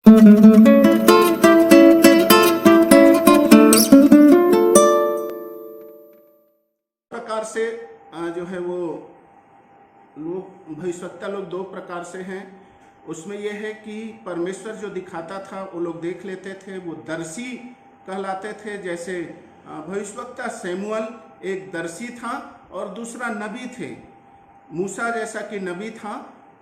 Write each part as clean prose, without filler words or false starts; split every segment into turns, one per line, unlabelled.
प्रकार से जो है वो लोग भविष्यवक्ता लोग दो प्रकार से हैं। उसमें यह है कि परमेश्वर जो दिखाता था वो लोग देख लेते थे, वो दर्शी कहलाते थे। जैसे भविष्यवक्ता शमूएल एक दर्शी था और दूसरा नबी थे, मूसा जैसा कि नबी था।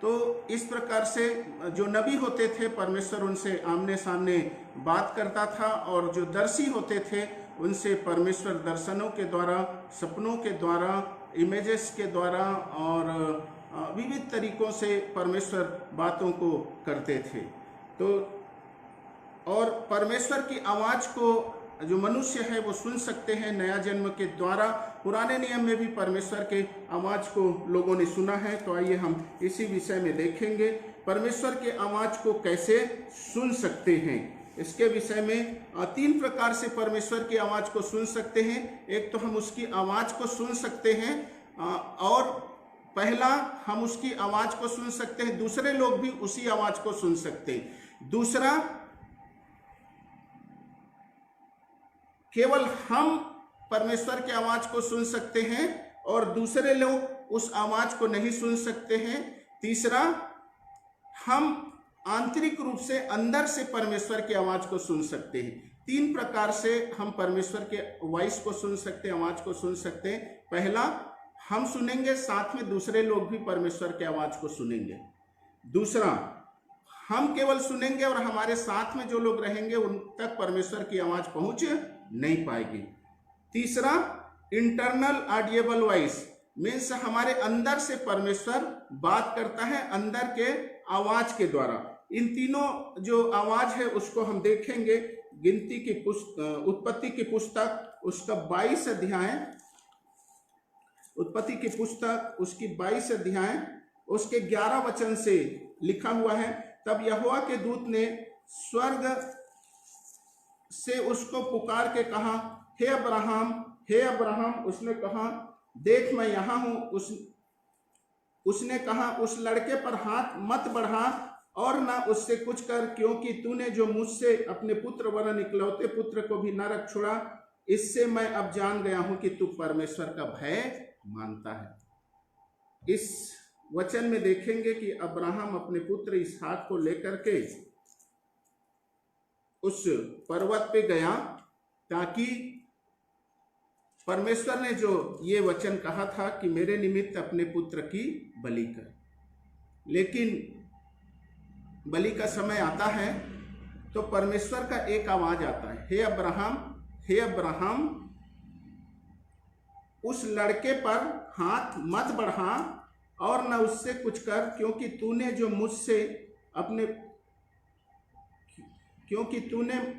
तो इस प्रकार से जो नबी होते थे परमेश्वर उनसे आमने सामने बात करता था, और जो दर्शी होते थे उनसे परमेश्वर दर्शनों के द्वारा, सपनों के द्वारा, इमेजेस के द्वारा और विविध तरीकों से परमेश्वर बातों को करते थे। तो और परमेश्वर की आवाज़ को जो मनुष्य है वो सुन सकते हैं नया जन्म के द्वारा। पुराने नियम में भी परमेश्वर के आवाज़ को लोगों ने सुना है। तो आइए हम इसी विषय में देखेंगे, परमेश्वर के आवाज़ को कैसे सुन सकते हैं। इसके विषय में तीन प्रकार से परमेश्वर की आवाज़ को सुन सकते हैं। एक तो हम उसकी आवाज़ को सुन सकते हैं, और पहला हम उसकी आवाज़ को सुन सकते हैं, दूसरे लोग भी उसी आवाज़ को सुन सकते हैं। दूसरा, केवल हम परमेश्वर की आवाज़ को सुन सकते हैं और दूसरे लोग उस आवाज़ को नहीं सुन सकते हैं। तीसरा, हम आंतरिक रूप से अंदर से परमेश्वर की आवाज़ को सुन सकते हैं। तीन प्रकार से हम परमेश्वर के वॉइस को सुन सकते हैं, आवाज़ को सुन सकते हैं। पहला, हम सुनेंगे, साथ में दूसरे लोग भी परमेश्वर की आवाज़ को सुनेंगे। दूसरा, हम केवल सुनेंगे और हमारे साथ में जो लोग रहेंगे उन तक परमेश्वर की आवाज़ पहुंच नहीं पाएगी। तीसरा, इंटरनल ऑडिएबल वॉइस मीन्स हमारे अंदर से परमेश्वर बात करता है, अंदर के आवाज के द्वारा। इन तीनों जो आवाज है उसको हम देखेंगे। गिनती की उत्पत्ति की पुस्तक उसका 22 अध्याय, उत्पत्ति की पुस्तक उसकी 22 अध्याय उसके 11 वचन से लिखा हुआ है। तब यहोवा के दूत ने स्वर्ग से उसको पुकार के कहा, हे अब्राहम, हे अब्राहम। उसने कहा, देख मैं यहाँ हूँ। उसने कहा, उस लड़के पर हाथ मत बढ़ा और ना उससे कुछ कर, क्योंकि तूने जो मुझसे अपने पुत्र वरन इकलौते पुत्र को भी न रख छोड़ा। इससे मैं अब जान गया हूं कि तू परमेश्वर का भय मानता है। इस वचन में देखेंगे कि अब्राहम अपने पुत्र इसहाक को लेकर के उस पर्वत पे गया, ताकि परमेश्वर ने जो ये वचन कहा था कि मेरे निमित्त अपने पुत्र की बलि कर। लेकिन बलि का समय आता है तो परमेश्वर का एक आवाज आता है, हे अब्राहम, हे अब्राहम। उस लड़के पर हाथ मत बढ़ा और न उससे कुछ कर, क्योंकि तूने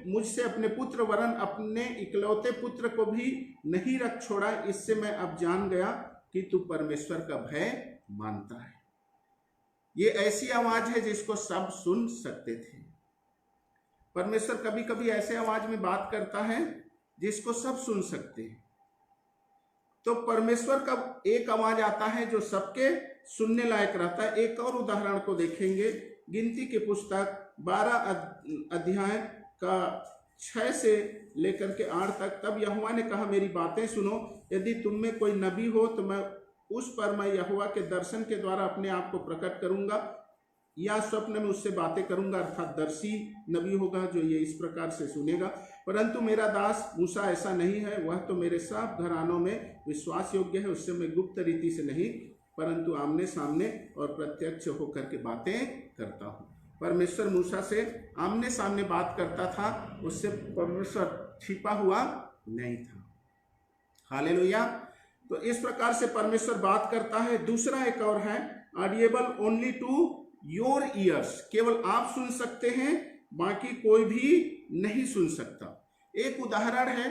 मुझसे अपने पुत्र वरन अपने इकलौते पुत्र को भी नहीं रख छोड़ा। इससे मैं अब जान गया कि तू परमेश्वर का भय मानता है। ये ऐसी आवाज है जिसको सब सुन सकते थे। परमेश्वर कभी कभी ऐसे आवाज में बात करता है जिसको सब सुन सकते हैं। तो परमेश्वर का एक आवाज आता है जो सबके सुनने लायक रहता है। एक और उदाहरण को देखेंगे, गिनती की पुस्तक 12 अध्याय का 6 से लेकर के 8 तक। तब यहोवा ने कहा, मेरी बातें सुनो, यदि तुम में कोई नबी हो तो उस पर मैं यहोवा के दर्शन के द्वारा अपने आप को प्रकट करूंगा, या स्वप्न में उससे बातें करूंगा। अर्थात दर्शी नबी होगा जो ये इस प्रकार से सुनेगा। परंतु मेरा दास मूसा ऐसा नहीं है, वह तो मेरे सब घरानों में विश्वास योग्य है। उससे मैं गुप्त रीति से नहीं परंतु आमने सामने और प्रत्यक्ष होकर के बातें करता हूँ। परमेश्वर मूसा से आमने सामने बात करता था, उससे परमेश्वर छिपा हुआ नहीं था। हालेलुया। तो इस प्रकार से परमेश्वर बात करता है। दूसरा एक और है, audible only to your ears, केवल आप सुन सकते हैं, बाकी कोई भी नहीं सुन सकता। एक उदाहरण है,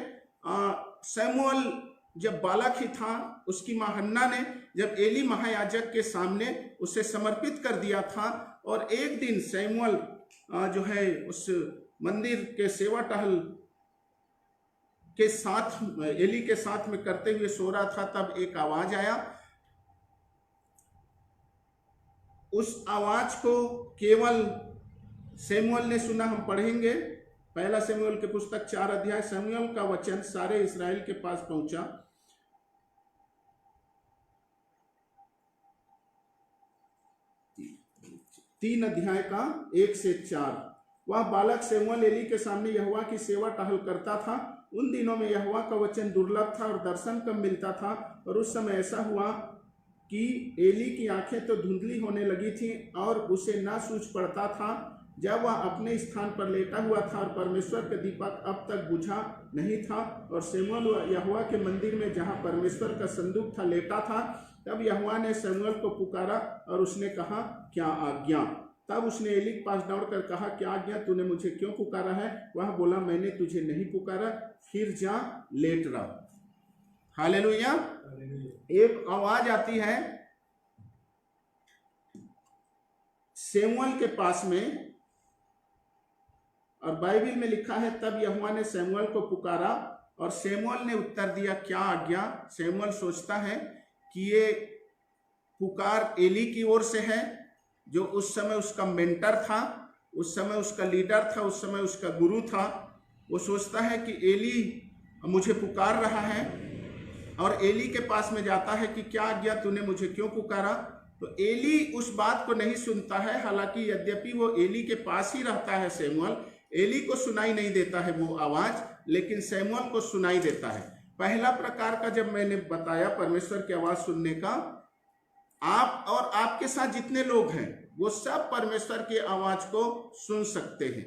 शमूएल जब बालक ही था, उसकी मां हन्ना ने जब एली महायाजक के सामने उसे समर्पित कर दिया था, और एक दिन शमूएल जो है उस मंदिर के सेवा टहल के साथ एली के साथ में करते हुए सो रहा था। तब एक आवाज आया। उस आवाज को केवल शमूएल ने सुना, हम पढ़ेंगे पहला शमूएल के पुस्तक 4 अध्याय। शमूएल का वचन सारे इस्राएल के पास पहुंचा। तीन अध्याय का 1 से 4। वह बालक शमूएल एली के सामने यहोवा की सेवा टहल करता था। उन दिनों में यहोवा का वचन दुर्लभ था और दर्शन कम मिलता था। और उस समय ऐसा हुआ कि एली की आंखें तो धुंधली होने लगी थी और उसे ना सूझ पड़ता था। जब वह अपने स्थान पर लेटा हुआ था और परमेश्वर का दीपक अब तक बुझा नहीं था, और शमूएल यहोवा के मंदिर में जहाँ परमेश्वर का संदूक था लेटा था, तब यहोवा ने शमूएल को पुकारा और उसने कहा, क्या आज्ञा? तब उसने एली के पास दौड़कर कहा, क्या आज्ञा? तूने मुझे क्यों पुकारा है? वह बोला, मैंने तुझे नहीं पुकारा, फिर जा लेट रहा। हालेलुया। एक आवाज आती है शमूएल के पास में, और बाइबल में लिखा है, तब यहोवा ने शमूएल को पुकारा और शमूएल ने उत्तर दिया, क्या आज्ञा? शमूएल सोचता है कि ये पुकार एली की ओर से है, जो उस समय उसका मेंटर था, उस समय उसका लीडर था, उस समय उसका गुरु था। वो सोचता है कि एली मुझे पुकार रहा है, और एली के पास में जाता है कि क्या आज्ञा? तूने मुझे क्यों पुकारा? तो एली उस बात को नहीं सुनता है। हालांकि यद्यपि वो एली के पास ही रहता है शमूएल, एली को सुनाई नहीं देता है वो आवाज, लेकिन शमूएल को सुनाई देता है। पहला प्रकार का जब मैंने बताया परमेश्वर की आवाज सुनने का, आप और आपके साथ जितने लोग हैं वो सब परमेश्वर की आवाज को सुन सकते हैं।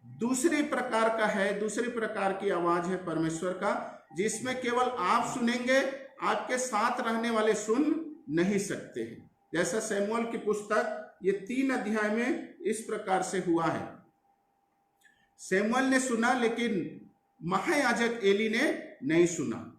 दूसरी प्रकार का है, दूसरी प्रकार की आवाज है परमेश्वर का, जिसमें केवल आप सुनेंगे, आपके साथ रहने वाले सुन नहीं सकते हैं। जैसा शमूएल की पुस्तक ये 3 अध्याय में इस प्रकार से हुआ है। शमूएल ने सुना, लेकिन महायाजक एली ने नहीं सुना।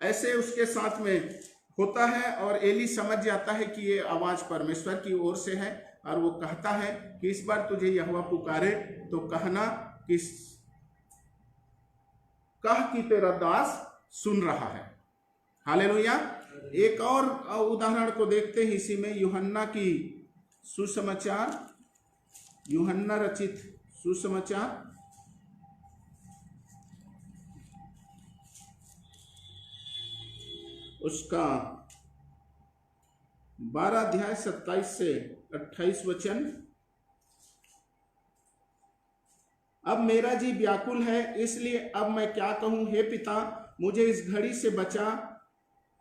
ऐसे उसके साथ में होता है, और एली समझ जाता है कि ये आवाज परमेश्वर की ओर से है, और वो कहता है कि इस बार तुझे यहोवा पुकारे तो कहना कि कह कि तेरा दास सुन रहा है। हालेलुया। एक और उदाहरण को देखते हैं इसी में, यूहन्ना की सुसमाचार, यूहन्ना रचित सुसमाचार, उसका 12 अध्याय 27 से 28 वचन। अब मेरा जी व्याकुल है, इसलिए अब मैं क्या कहूं? हे पिता, मुझे इस घड़ी से बचा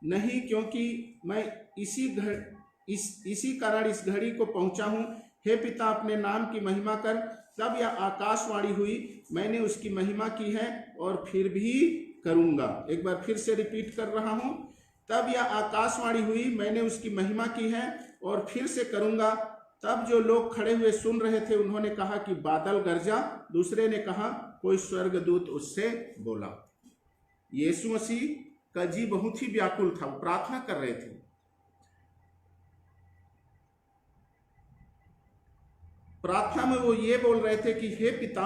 नहीं, क्योंकि मैं इसी कारण इस घड़ी को पहुंचा हूं। हे पिता, अपने नाम की महिमा कर। तब यह आकाशवाणी हुई, मैंने उसकी महिमा की है और फिर भी करूंगा। एक बार फिर से रिपीट कर रहा हूं। तब यह आकाशवाणी हुई, मैंने उसकी महिमा की है और फिर से करूंगा। तब जो लोग खड़े हुए सुन रहे थे उन्होंने कहा कि बादल गरजा। दूसरे ने कहा कोई स्वर्गदूत उससे बोला। यीशु मसीह का जी बहुत ही व्याकुल था, वो प्रार्थना कर रहे थे। प्रार्थना में वो ये बोल रहे थे कि हे पिता,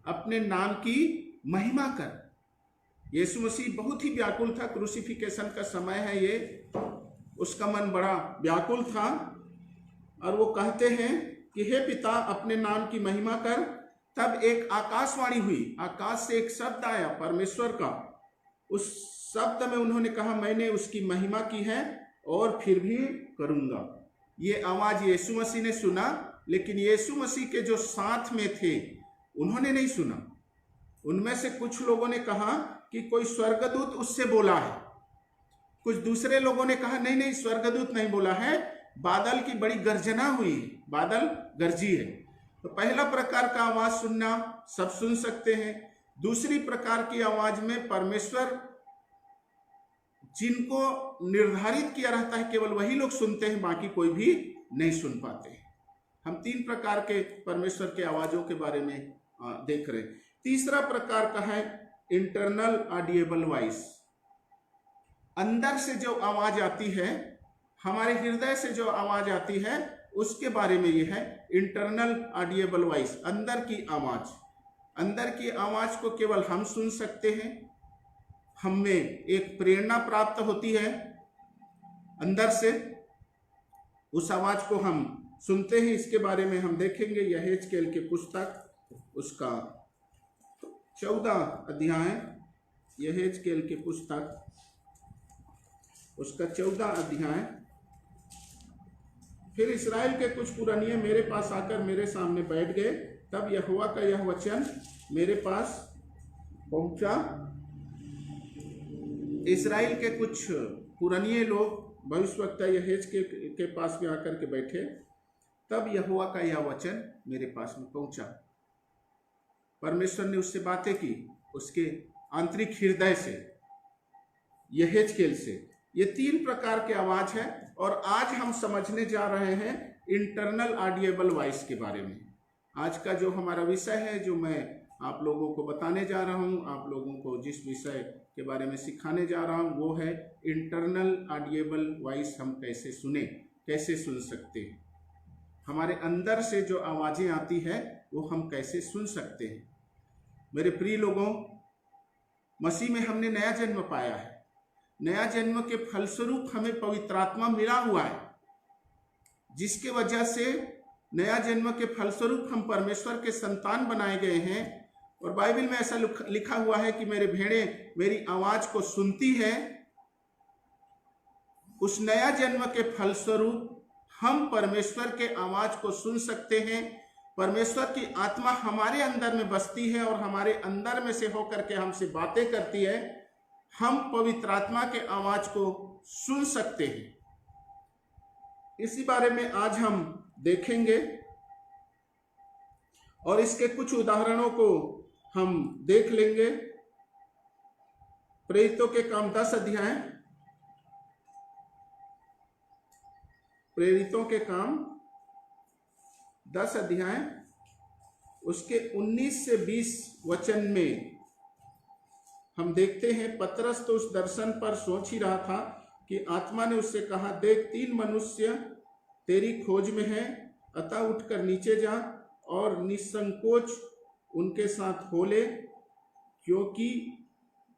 अपने नाम की महिमा कर। यीशु मसीह बहुत ही व्याकुल था, क्रूसिफिकेशन का समय है ये, उसका मन बड़ा व्याकुल था, और वो कहते हैं कि हे पिता, अपने नाम की महिमा कर। तब एक आकाशवाणी हुई, आकाश से एक शब्द आया परमेश्वर का। उस शब्द में उन्होंने कहा, मैंने उसकी महिमा की है और फिर भी करूंगा। ये आवाज यीशु मसीह ने सुना, लेकिन यीशु मसीह के जो साथ में थे उन्होंने नहीं सुना। उनमें से कुछ लोगों ने कहा कि कोई स्वर्गदूत उससे बोला है। कुछ दूसरे लोगों ने कहा नहीं नहीं, स्वर्गदूत नहीं बोला है, बादल की बड़ी गर्जना हुई, बादल गरजी है। तो पहला प्रकार का आवाज सुनना सब सुन सकते हैं। दूसरी प्रकार की आवाज में परमेश्वर जिनको निर्धारित किया रहता है केवल वही लोग सुनते हैं, बाकी कोई भी नहीं सुन पाते हैं। हम 3 प्रकार के परमेश्वर के आवाजों के बारे में देख रहे हैं। तीसरा प्रकार का है इंटरनल ऑडिएबल वॉइस। अंदर से जो आवाज आती है, हमारे हृदय से जो आवाज आती है, उसके बारे में यह है इंटरनल ऑडिएबल वॉइस, अंदर की आवाज। अंदर की आवाज को केवल हम सुन सकते हैं। हमें एक प्रेरणा प्राप्त होती है अंदर से, उस आवाज को हम सुनते हैं, इसके बारे में हम देखेंगे। यहेजकेल की पुस्तक उसका 14 अध्याय, यहेजकेल की पुस्तक उसका 14 अध्याय। फिर इस्राएल के कुछ पुरनिये मेरे पास आकर मेरे सामने बैठ गए, तब यहोवा का यह वचन मेरे पास पहुंचा। इस्राएल के कुछ पुरनिये लोग भविष्यवक्ता यहेजकेल के पास में आकर के बैठे, तब यहोवा का यह वचन मेरे पास में पहुंचा। परमेश्वर ने उससे बातें की, उसके आंतरिक हृदय से, यहेजकेल से। ये 3 प्रकार के आवाज है, और आज हम समझने जा रहे हैं इंटरनल ऑडिएबल वॉइस के बारे में। आज का जो हमारा विषय है, जो मैं आप लोगों को बताने जा रहा हूं, आप लोगों को जिस विषय के बारे में सिखाने जा रहा हूं, वो है इंटरनल ऑडिएबल वॉइस। हम कैसे सुने, कैसे सुन सकते हैं, हमारे अंदर से जो आवाजें आती है वो हम कैसे सुन सकते हैं। मेरे प्रिय लोगों, मसीह में हमने नया जन्म पाया है। नया जन्म के फलस्वरूप हमें पवित्र आत्मा मिला हुआ है, जिसके वजह से नया जन्म के फलस्वरूप हम परमेश्वर के संतान बनाए गए हैं। और बाइबल में ऐसा लिखा हुआ है कि मेरे भेड़ें मेरी आवाज को सुनती है। उस नया जन्म के फलस्वरूप हम परमेश्वर के आवाज को सुन सकते हैं। परमेश्वर की आत्मा हमारे अंदर में बसती है और हमारे अंदर में से होकर के हमसे बातें करती है। हम पवित्र आत्मा के आवाज को सुन सकते हैं। इसी बारे में आज हम देखेंगे, और इसके कुछ उदाहरणों को हम देख लेंगे। प्रेरितों के काम 10 अध्याय, प्रेरितों के काम 10 अध्याय उसके 19 से 20 वचन में हम देखते हैं, पतरस तो उस दर्शन पर सोच ही रहा था कि आत्मा ने उससे कहा, देख 3 मनुष्य तेरी खोज में हैं, अतः उठकर नीचे जा और निसंकोच उनके साथ हो ले, क्योंकि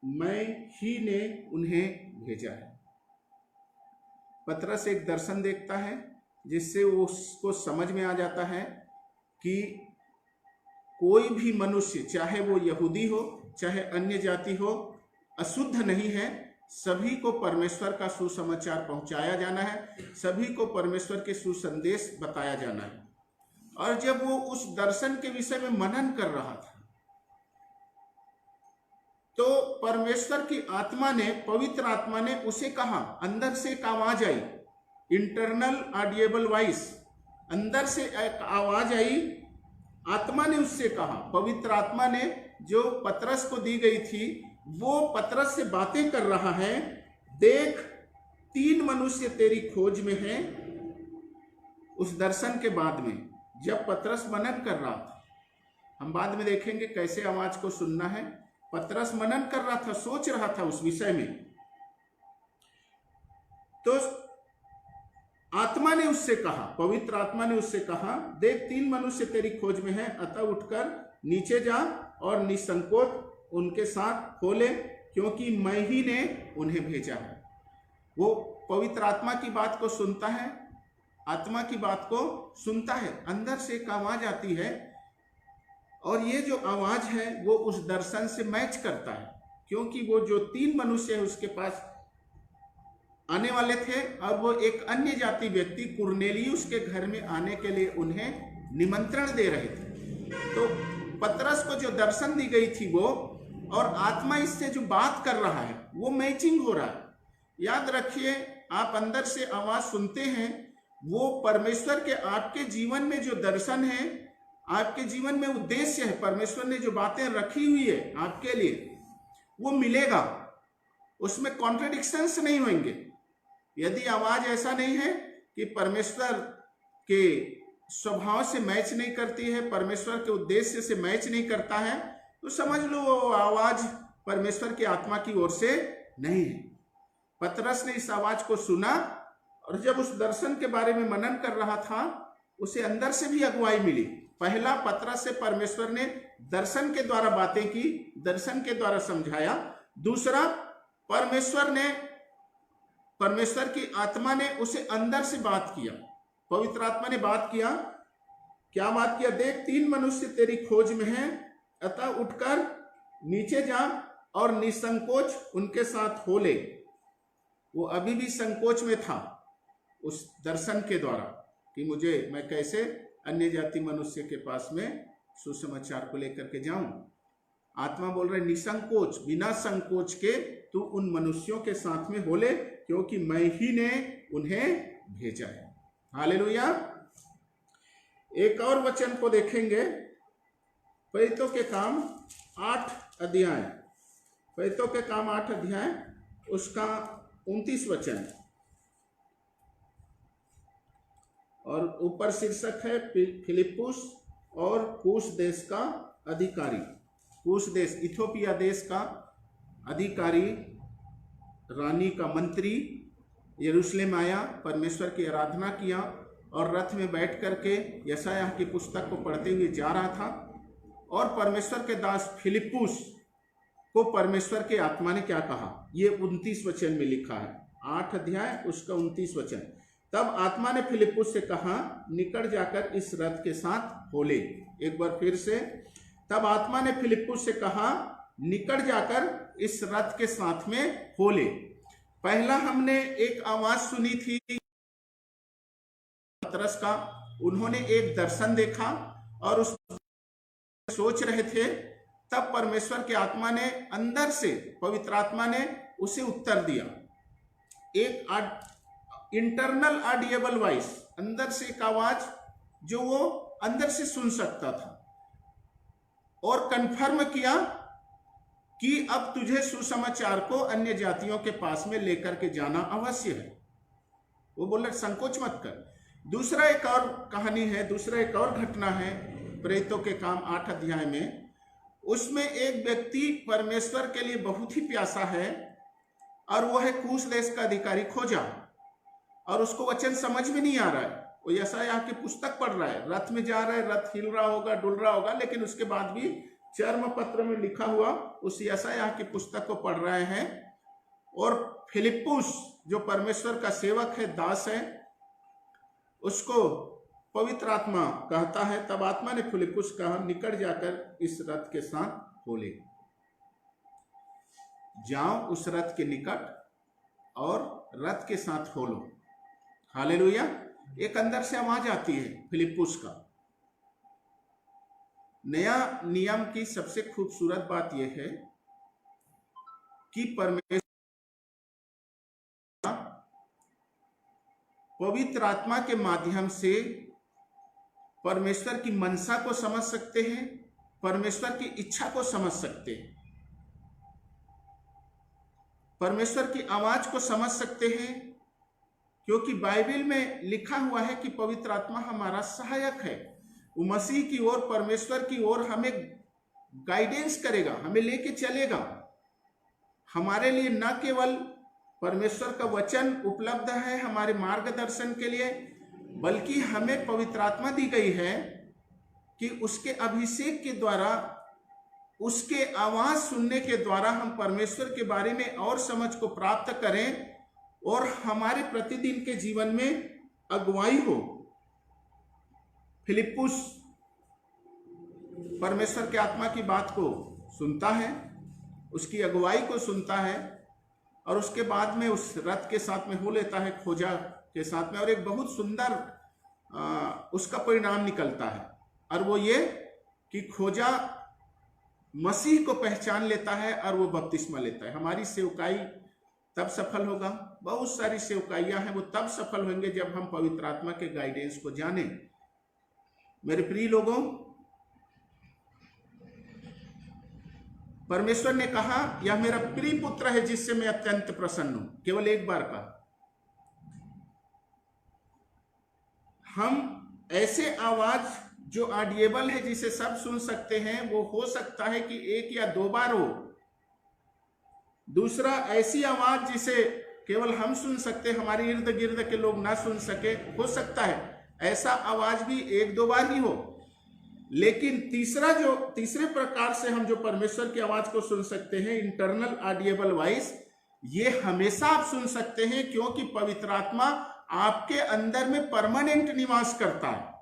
मैं ही ने उन्हें भेजा है। पतरस एक दर्शन देखता है, जिससे उसको समझ में आ जाता है कि कोई भी मनुष्य, चाहे वो यहूदी हो चाहे अन्य जाति हो, अशुद्ध नहीं है। सभी को परमेश्वर का सुसमाचार पहुंचाया जाना है, सभी को परमेश्वर के सुसंदेश बताया जाना है। और जब वो उस दर्शन के विषय में मनन कर रहा था, तो परमेश्वर की आत्मा ने, पवित्र आत्मा ने उसे कहा, अंदर से एक आवाज आई, इंटरनल ऑडिएबल वॉइस, अंदर से एक आवाज आई। आत्मा ने उससे कहा, पवित्र आत्मा ने जो पतरस को दी गई थी, वो पतरस से बातें कर रहा है। देख 3 मनुष्य तेरी खोज में हैं। उस दर्शन के बाद में जब पतरस मनन कर रहा था, हम बाद में देखेंगे कैसे आवाज को सुनना है। पतरस मनन कर रहा था, सोच रहा था उस विषय में, तो आत्मा ने उससे कहा, पवित्र आत्मा ने उससे कहा, देख 3 मनुष्य तेरी खोज में हैं, अतः उठकर नीचे जा और निसंकोच उनके साथ हो ले, क्योंकि मैं ही ने उन्हें भेजा है। वो पवित्र आत्मा की बात को सुनता है, आत्मा की बात को सुनता है। अंदर से एक आवाज आती है, और ये जो आवाज है वो उस दर्शन से मैच करता है, क्योंकि वो जो 3 मनुष्य है उसके पास आने वाले थे, और वो एक अन्य जाति व्यक्ति कुरनेलियुस के घर में आने के लिए उन्हें निमंत्रण दे रहे थे। तो पतरस को जो दर्शन दी गई थी वो, और आत्मा इससे जो बात कर रहा है, वो मैचिंग हो रहा है। याद रखिए, आप अंदर से आवाज सुनते हैं, वो परमेश्वर के आपके जीवन में जो दर्शन है, आपके जीवन में उद्देश्य है, परमेश्वर ने जो बातें रखी हुई है आपके लिए, वो मिलेगा। उसमें कॉन्ट्रडिक्शंस नहीं होंगे। यदि आवाज ऐसा नहीं है कि परमेश्वर के स्वभाव से मैच नहीं करती है, परमेश्वर के उद्देश्य से मैच नहीं करता है, तो समझ लो वो आवाज परमेश्वर की आत्मा की ओर से नहीं है। पतरस ने इस आवाज को सुना, और जब उस दर्शन के बारे में मनन कर रहा था, उसे अंदर से भी अगुवाई मिली। पहला, पतरस से परमेश्वर ने दर्शन के द्वारा बातें की, दर्शन के द्वारा समझाया। दूसरा, परमेश्वर की आत्मा ने उसे अंदर से बात किया। पवित्र आत्मा ने बात किया, क्या बात किया? देख 3 मनुष्य तेरी खोज में हैं, अतः उठकर नीचे जा और निसंकोच उनके साथ हो ले। वो अभी भी संकोच में था उस दर्शन के द्वारा कि मैं कैसे अन्य जाति मनुष्य के पास में सुसमाचार को लेकर के जाऊं। आत्मा बोल रहे निसंकोच, बिना संकोच के तू उन मनुष्यों के साथ में हो ले, क्योंकि मैं ही ने उन्हें भेजा है। हालेलुया। एक और वचन को देखेंगे, प्रेरितों के काम 8 अध्याय, प्रेरितों के काम 8 अध्याय उसका 29 वचन, और ऊपर शीर्षक है फिलिप्पुस और कूश देश का अधिकारी। कूश देश, इथियोपिया देश का अधिकारी, रानी का मंत्री यरूशलेम आया, परमेश्वर की आराधना किया और रथ में बैठ करके यशायाह की पुस्तक को पढ़ते हुए जा रहा था। और परमेश्वर के दास फिलिप्पुस को परमेश्वर के आत्मा ने क्या कहा, ये 29 वचन में लिखा है, 8 अध्याय उसका 29 वचन। तब आत्मा ने फिलिप्पुस से कहा, निकट जाकर इस रथ के साथ हो ले। एक बार फिर से, तब आत्मा ने फिलिप्पुस से कहा, निकट जाकर इस रथ के साथ में हो ले। पहला हमने एक आवाज सुनी थी पतरस का, उन्होंने एक दर्शन देखा और उस सोच रहे थे, तब परमेश्वर के आत्मा ने अंदर से, पवित्र आत्मा ने उसे उत्तर दिया। एक इंटरनल ऑडिएबल वॉइस, अंदर से एक आवाज जो वो अंदर से सुन सकता था, और कंफर्म किया कि अब तुझे सुसमाचार को अन्य जातियों के पास में लेकर के जाना अवश्य है। वो बोले संकोच मत कर। दूसरा एक और कहानी है, दूसरा एक और घटना है प्रेरितों के काम 8 अध्याय में। उसमें एक व्यक्ति परमेश्वर के लिए बहुत ही प्यासा है, और वो है कूश देश का अधिकारी खोजा, और उसको वचन समझ में नहीं आ रहा है। वो यशायाह की पुस्तक पढ़ रहा है, रथ में जा रहा है, रथ हिल रहा होगा, डुल रहा होगा, लेकिन उसके बाद भी चर्म पत्र में लिखा हुआ उस यशायाह की पुस्तक को पढ़ रहे हैं। और फिलिप्पुस जो परमेश्वर का सेवक है, दास है, उसको पवित्र आत्मा कहता है, तब आत्मा ने फिलिप्पुस कहा, निकट जाकर इस रथ के साथ हो ले। जाओ उस रथ के निकट और रथ के साथ हो लो। हालेलुया। एक अंदर से आवाज आती है फिलिप्पुस का। नया नियम की सबसे खूबसूरत बात यह है कि परमेश्वर पवित्र आत्मा के माध्यम से परमेश्वर की मनसा को समझ सकते हैं, परमेश्वर की इच्छा को समझ सकते हैं, परमेश्वर की आवाज को समझ सकते हैं, क्योंकि बाइबल में लिखा हुआ है कि पवित्र आत्मा हमारा सहायक है। वो मसीह की ओर, परमेश्वर की ओर हमें गाइडेंस करेगा, हमें लेके चलेगा। हमारे लिए न केवल परमेश्वर का वचन उपलब्ध है हमारे मार्गदर्शन के लिए, बल्कि हमें पवित्र आत्मा दी गई है कि उसके अभिषेक के द्वारा, उसके आवाज सुनने के द्वारा हम परमेश्वर के बारे में और समझ को प्राप्त करें और हमारे प्रतिदिन के जीवन में अगुवाई हो। फिलिप्पुस परमेश्वर के आत्मा की बात को सुनता है, उसकी अगुवाई को सुनता है, और उसके बाद में उस रथ के साथ में हो लेता है, खोजा के साथ में, और एक बहुत सुंदर उसका परिणाम निकलता है। और वो ये कि खोजा मसीह को पहचान लेता है और वो बपतिस्मा लेता है। हमारी सेवकाई तब सफल होगा, बहुत सारी सेवकाइयां हैं, वो तब सफल होंगे जब हम पवित्र आत्मा के गाइडेंस को जाने। मेरे प्रिय लोगों, परमेश्वर ने कहा, यह मेरा प्रिय पुत्र है जिससे मैं अत्यंत प्रसन्न हूं। केवल एक बार कहा। हम ऐसे आवाज जो ऑडिएबल है, जिसे सब सुन सकते हैं, वो हो सकता है कि 1 या 2 बार हो। दूसरा, ऐसी आवाज जिसे केवल हम सुन सकते, हमारे इर्द गिर्द के लोग ना सुन सके, हो सकता है ऐसा आवाज भी 1-2 बार ही हो। लेकिन तीसरे प्रकार से हम जो परमेश्वर की आवाज को सुन सकते हैं, इंटरनल ऑडिएबल वॉइस, ये हमेशा आप सुन सकते हैं, क्योंकि पवित्र आत्मा आपके अंदर में परमानेंट निवास करता है,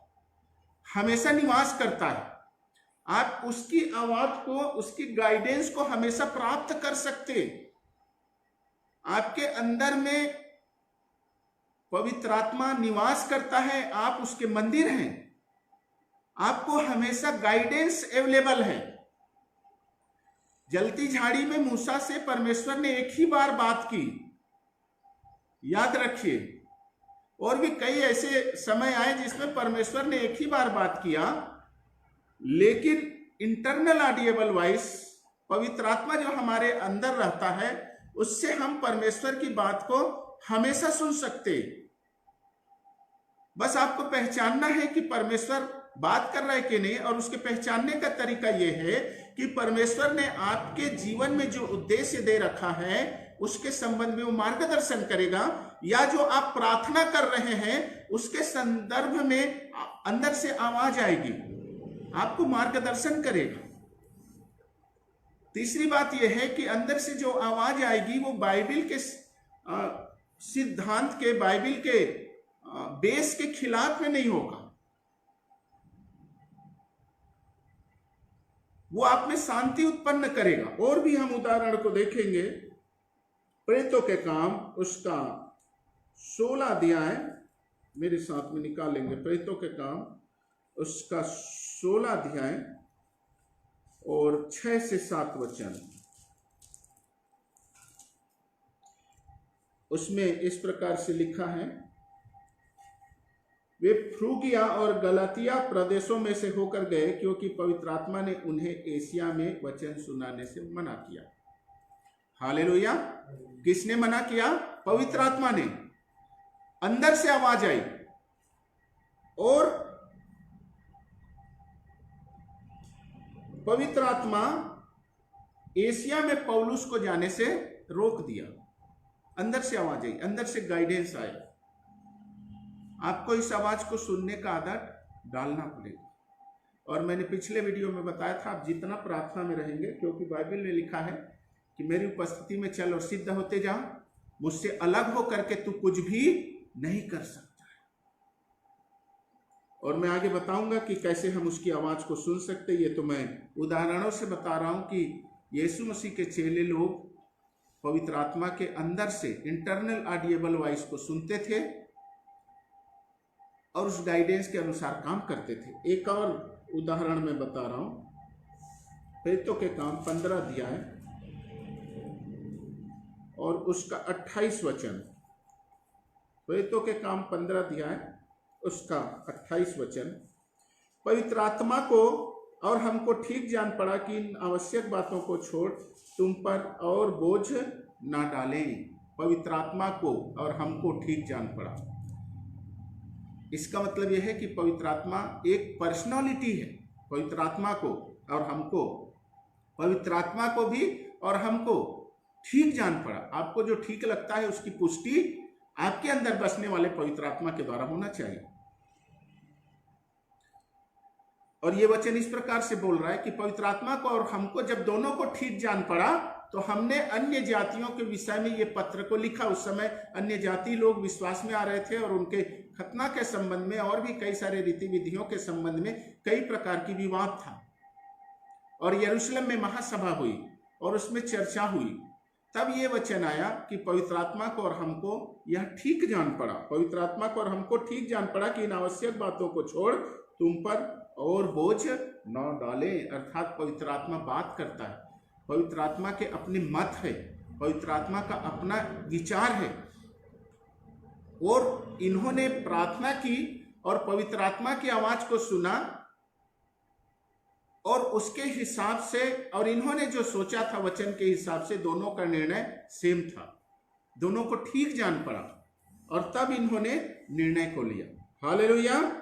हमेशा निवास करता है। आप उसकी आवाज को, उसकी गाइडेंस को हमेशा प्राप्त कर सकते। आपके अंदर में पवित्र आत्मा निवास करता है, आप उसके मंदिर हैं, आपको हमेशा गाइडेंस अवेलेबल है। जलती झाड़ी में मूसा से परमेश्वर ने एक ही बार बात की, याद रखिए। और भी कई ऐसे समय आए जिसमें परमेश्वर ने एक ही बार बात किया, लेकिन इंटरनल ऑडिएबल वॉइस, पवित्र आत्मा जो हमारे अंदर रहता है, उससे हम परमेश्वर की बात को हमेशा सुन सकते। बस आपको पहचानना है कि परमेश्वर बात कर रहा है कि नहीं। और उसके पहचानने का तरीका यह है कि परमेश्वर ने आपके जीवन में जो उद्देश्य दे रखा है उसके संबंध में वो मार्गदर्शन करेगा, या जो आप प्रार्थना कर रहे हैं उसके संदर्भ में अंदर से आवाज आएगी, आपको मार्गदर्शन करेगा। तीसरी बात यह है कि अंदर से जो आवाज आएगी वो बाइबल के सिद्धांत के, बाइबल के बेस के खिलाफ में नहीं होगा। वो आप में शांति उत्पन्न करेगा। और भी हम उदाहरण को देखेंगे। प्रेरितों के काम उसका 16 अध्याय मेरे साथ में निकालेंगे। प्रेरितों के काम उसका 16 अध्याय और 6 से 7 वचन। उसमें इस प्रकार से लिखा है, वे फ्रूगिया और गलातिया प्रदेशों में से होकर गए, क्योंकि पवित्र आत्मा ने उन्हें एशिया में वचन सुनाने से मना किया। हालेलुया। किसने मना किया? पवित्र आत्मा ने। अंदर से आवाज आई और पवित्र आत्मा एशिया में पौलुस को जाने से रोक दिया। अंदर से आवाज आई, अंदर से गाइडेंस आया। आपको इस आवाज को सुनने का आदत डालना पड़ेगा। और मैंने पिछले वीडियो में बताया था, आप जितना प्रार्थना में रहेंगे, क्योंकि बाइबल में लिखा है कि मेरी उपस्थिति में चल और सिद्ध होते जा, मुझसे अलग हो करके तू कुछ भी नहीं कर सकता है। और मैं आगे बताऊंगा कि कैसे हम उसकी आवाज को सुन सकते। ये तो मैं उदाहरणों से बता रहा हूं कि यीशु मसीह के चेले लोग पवित्र आत्मा के अंदर से इंटरनल ऑडिएबल वॉइस को सुनते थे और उस गाइडेंस के अनुसार काम करते थे। एक और उदाहरण मैं बता रहा हूं। प्रेरितों के काम 15 अध्याय और उसका 28 वचन। प्रेरितों के काम 15 अध्याय उसका 28 वचन। पवित्र आत्मा को और हमको ठीक जान पड़ा कि इन आवश्यक बातों को छोड़ तुम पर और बोझ ना डालें। पवित्र आत्मा को और हमको ठीक जान पड़ा। इसका मतलब यह है कि पवित्र आत्मा एक पर्सनालिटी है। पवित्र आत्मा को और हमको, पवित्र आत्मा को भी और हमको ठीक जान पड़ा। आपको जो ठीक लगता है उसकी पुष्टि आपके अंदर बसने वाले पवित्र आत्मा के द्वारा होना चाहिए। और ये वचन इस प्रकार से बोल रहा है कि पवित्र आत्मा को और हमको जब दोनों को ठीक जान पड़ा तो हमने अन्य जातियों के विषय में ये पत्र को लिखा। उस समय अन्य जाति लोग विश्वास में आ रहे थे और उनके खतना के संबंध में और भी कई सारे रीति विधियों के संबंध में कई प्रकार की विवाद था। और यरूशलेम में महासभा हुई और उसमें चर्चा हुई। तब ये वचन आया कि पवित्र आत्मा को और हमको यह ठीक जान पड़ा। पवित्र आत्मा को और हमको ठीक जान पड़ा कि इन आवश्यक बातों को छोड़ तुम पर और बोझ न डाले। अर्थात पवित्र आत्मा बात करता है, पवित्र आत्मा के अपने मत है, पवित्र आत्मा का अपना विचार है। और इन्होंने प्रार्थना की और पवित्र आत्मा की आवाज को सुना और उसके हिसाब से, और इन्होंने जो सोचा था वचन के हिसाब से, दोनों का निर्णय सेम था। दोनों को ठीक जान पड़ा और तब इन्होंने निर्णय को लिया। हालेलुया।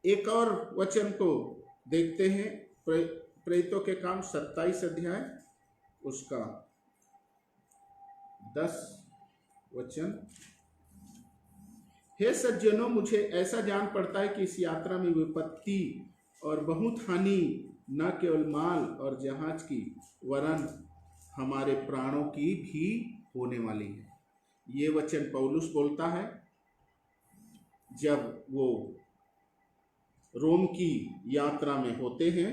एक और वचन को देखते हैं। प्रेरितों के काम 27 अध्याय उसका 10 वचन। हे सज्जनों, मुझे ऐसा जान पड़ता है कि इस यात्रा में विपत्ति और बहुत हानि न केवल माल और जहाज की वरन हमारे प्राणों की भी होने वाली है। ये वचन पौलुस बोलता है जब वो रोम की यात्रा में होते हैं।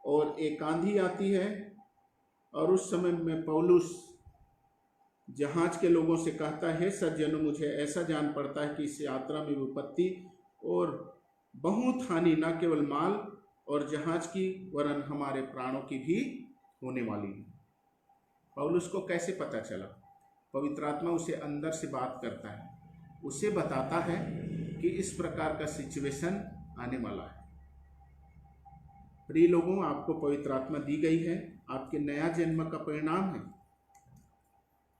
और एक आंधी आती है और उस समय में पौलुस जहाज के लोगों से कहता है, सज्जनों, मुझे ऐसा जान पड़ता है कि इस यात्रा में विपत्ति और बहुत हानि न केवल माल और जहाज की वरन हमारे प्राणों की भी होने वाली है। पौलुस को कैसे पता चला? पवित्र आत्मा उसे अंदर से बात करता है, उसे बताता है कि इस प्रकार का सिचुएशन आने वाला है। प्रिय लोगों, आपको पवित्र आत्मा दी गई है, आपके नया जन्म का परिणाम है।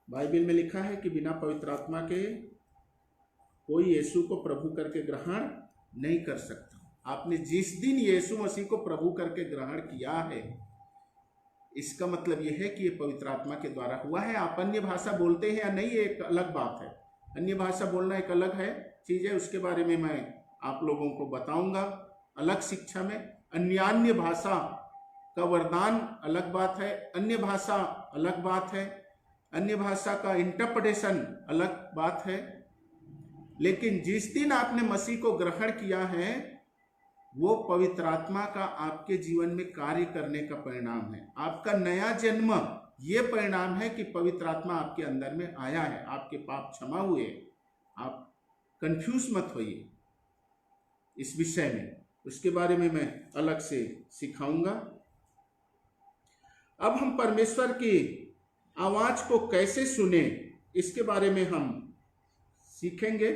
बाइबल में लिखा है कि बिना पवित्र आत्मा के कोई यीशु को प्रभु करके ग्रहण नहीं कर सकता। आपने जिस दिन यीशु मसीह को प्रभु करके ग्रहण किया है, इसका मतलब यह है कि ये पवित्र आत्मा के द्वारा हुआ है। आप अन्य भाषा बोलते हैं या नहीं, ये एक अलग बात है। अन्य भाषा बोलना एक अलग है चीज है, उसके बारे में मैं आप लोगों को बताऊंगा अलग शिक्षा में। अन्य भाषा का वरदान अलग बात है, अन्य भाषा अलग बात है, अन्य भाषा का इंटरप्रिटेशन अलग बात है। लेकिन जिस दिन आपने मसीह को ग्रहण किया है, वो पवित्र आत्मा का आपके जीवन में कार्य करने का परिणाम है। आपका नया जन्म ये परिणाम है कि पवित्र आत्मा आपके अंदर में आया है, आपके पाप क्षमा हुए। आप कंफ्यूज मत होइए इस विषय में, उसके बारे में मैं अलग से सिखाऊंगा। अब हम परमेश्वर की आवाज को कैसे सुने, इसके बारे में हम सीखेंगे।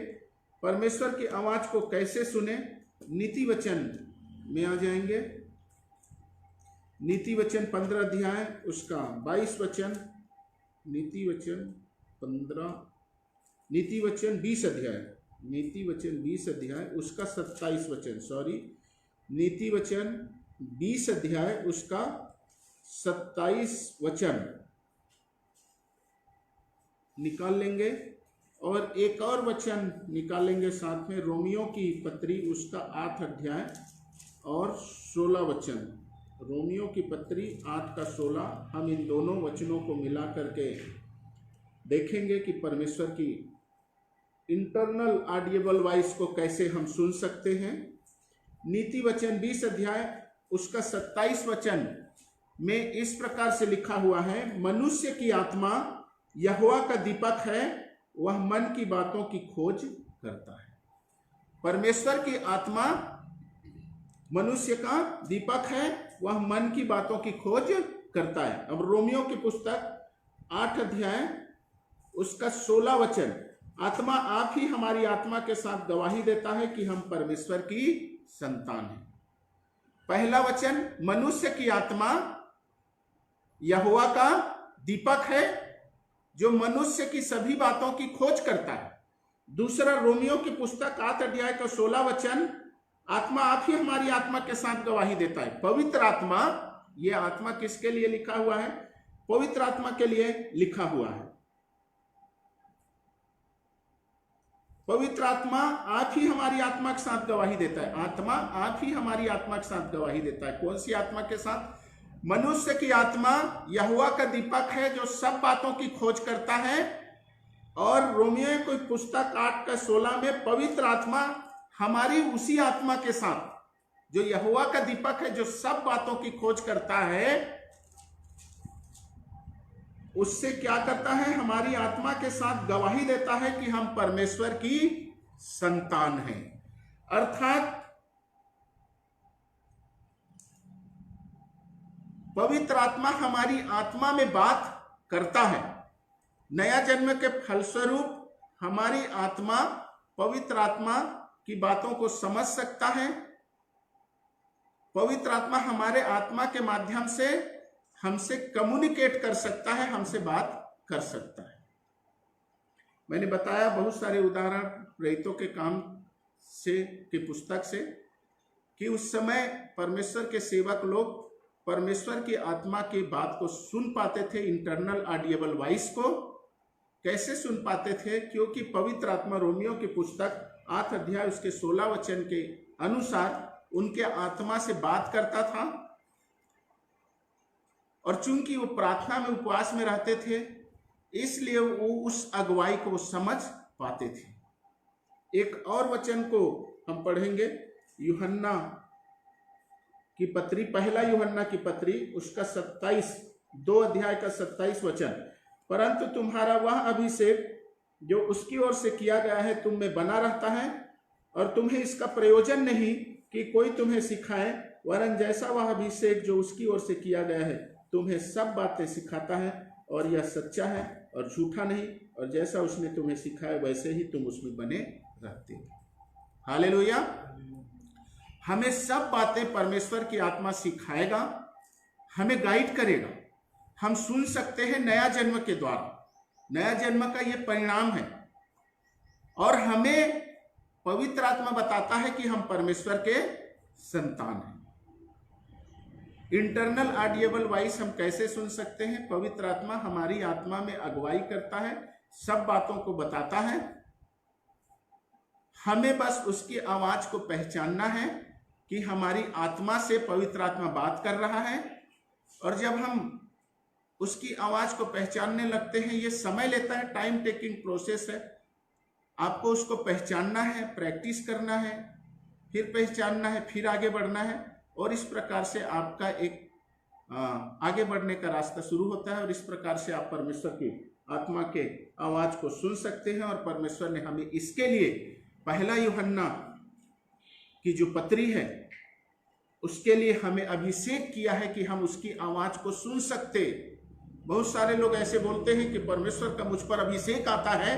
परमेश्वर की आवाज को कैसे सुने, नीति वचन में आ जाएंगे। नीति वचन 15 अध्याय उसका 22 वचन, नीति वचन 15, नीति वचन 20 अध्याय, नीति वचन 20 अध्याय उसका 27 वचन, सॉरी, नीति वचन 20 अध्याय उसका 27 वचन निकाल लेंगे। और एक और वचन निकालेंगे साथ में, रोमियो की पत्री उसका 8 अध्याय और 16 वचन। रोमियो की पत्री 8 का 16, हम इन दोनों वचनों को मिला करके देखेंगे कि परमेश्वर की इंटरनल ऑडिएबल वॉइस को कैसे हम सुन सकते हैं। नीति वचन 20 अध्याय उसका 27 वचन में इस प्रकार से लिखा हुआ है, मनुष्य की आत्मा यहोवा का दीपक है, वह मन की बातों की खोज करता है। परमेश्वर की आत्मा मनुष्य का दीपक है, वह मन की बातों की खोज करता है। अब रोमियो की पुस्तक 8 अध्याय उसका 16 वचन, आत्मा आप ही हमारी आत्मा के साथ गवाही देता है कि हम परमेश्वर की संतान हैं। पहला वचन, मनुष्य की आत्मा यहोवा का दीपक है जो मनुष्य की सभी बातों की खोज करता है। दूसरा, रोमियो की पुस्तक 8 अध्याय का 16 वचन, आत्मा आप ही हमारी आत्मा के साथ गवाही देता है। पवित्र आत्मा, ये आत्मा किसके लिए लिखा हुआ है? पवित्र आत्मा के लिए लिखा हुआ है। पवित्र आत्मा आप ही हमारी आत्मा के साथ गवाही देता है। आत्मा आप ही हमारी आत्मा के साथ गवाही देता है। कौन सी आत्मा के साथ? मनुष्य की आत्मा यहोवा का दीपक है जो सब बातों की खोज करता है। और रोमियो की पुस्तक 8 का 16 में पवित्र आत्मा हमारी उसी आत्मा के साथ जो यहोवा का दीपक है, जो सब बातों की खोज करता है, उससे क्या करता है? हमारी आत्मा के साथ गवाही देता है कि हम परमेश्वर की संतान हैं। अर्थात पवित्र आत्मा हमारी आत्मा में बात करता है। नया जन्म के फलस्वरूप हमारी आत्मा पवित्र आत्मा की बातों को समझ सकता है। पवित्र आत्मा हमारे आत्मा के माध्यम से हमसे कम्युनिकेट कर सकता है, हमसे बात कर सकता है। मैंने बताया बहुत सारे उदाहरण प्रेरितों के काम से की पुस्तक से कि उस समय परमेश्वर के सेवक लोग परमेश्वर की आत्मा की बात को सुन पाते थे। इंटरनल ऑडिएबल वॉइस को कैसे सुन पाते थे? क्योंकि पवित्र आत्मा रोमियो की पुस्तक 8 अध्याय उसके 16 वचन के अनुसार उनके आत्मा से बात करता था। और चूंकि वो प्रार्थना में उपवास में रहते थे, इसलिए वो उस अगुवाई को समझ पाते थे। एक और वचन को हम पढ़ेंगे, यूहन्ना की पत्री, पहला यूहन्ना की पत्री, उसका 2 अध्याय का 27 वचन। परंतु तुम्हारा वह अभिषेक जो उसकी ओर से किया गया है तुम में बना रहता है, और तुम्हें इसका प्रयोजन नहीं कि कोई तुम्हें सिखाए, वरन जैसा वह अभिषेक जो उसकी ओर से किया गया है तुम्हें सब बातें सिखाता है, और यह सच्चा है और झूठा नहीं, और जैसा उसने तुम्हें सिखाया वैसे ही तुम उसमें बने रहते हो। हालेलुया। हमें सब बातें परमेश्वर की आत्मा सिखाएगा, हमें गाइड करेगा। हम सुन सकते हैं नया जन्म के द्वारा, नया जन्म का ये परिणाम है, और हमें पवित्र आत्मा बताता है कि हम परमेश्वर के संतान हैं। इंटरनल ऑडिएबल वॉइस हम कैसे सुन सकते हैं? पवित्र आत्मा हमारी आत्मा में अगुवाई करता है, सब बातों को बताता है, हमें बस उसकी आवाज को पहचानना है कि हमारी आत्मा से पवित्र आत्मा बात कर रहा है। और जब हम उसकी आवाज को पहचानने लगते हैं, ये समय लेता है, टाइम टेकिंग प्रोसेस है। आपको उसको पहचानना है, प्रैक्टिस करना है, फिर पहचानना है, फिर आगे बढ़ना है, और इस प्रकार से आपका एक आगे बढ़ने का रास्ता शुरू होता है। और इस प्रकार से आप परमेश्वर की आत्मा के आवाज को सुन सकते हैं। और परमेश्वर ने हमें इसके लिए पहला यूहन्ना की जो पत्री है उसके लिए हमें अभिषेक किया है कि हम उसकी आवाज को सुन सकते। बहुत सारे लोग ऐसे बोलते हैं कि परमेश्वर का मुझ पर अभिषेक आता है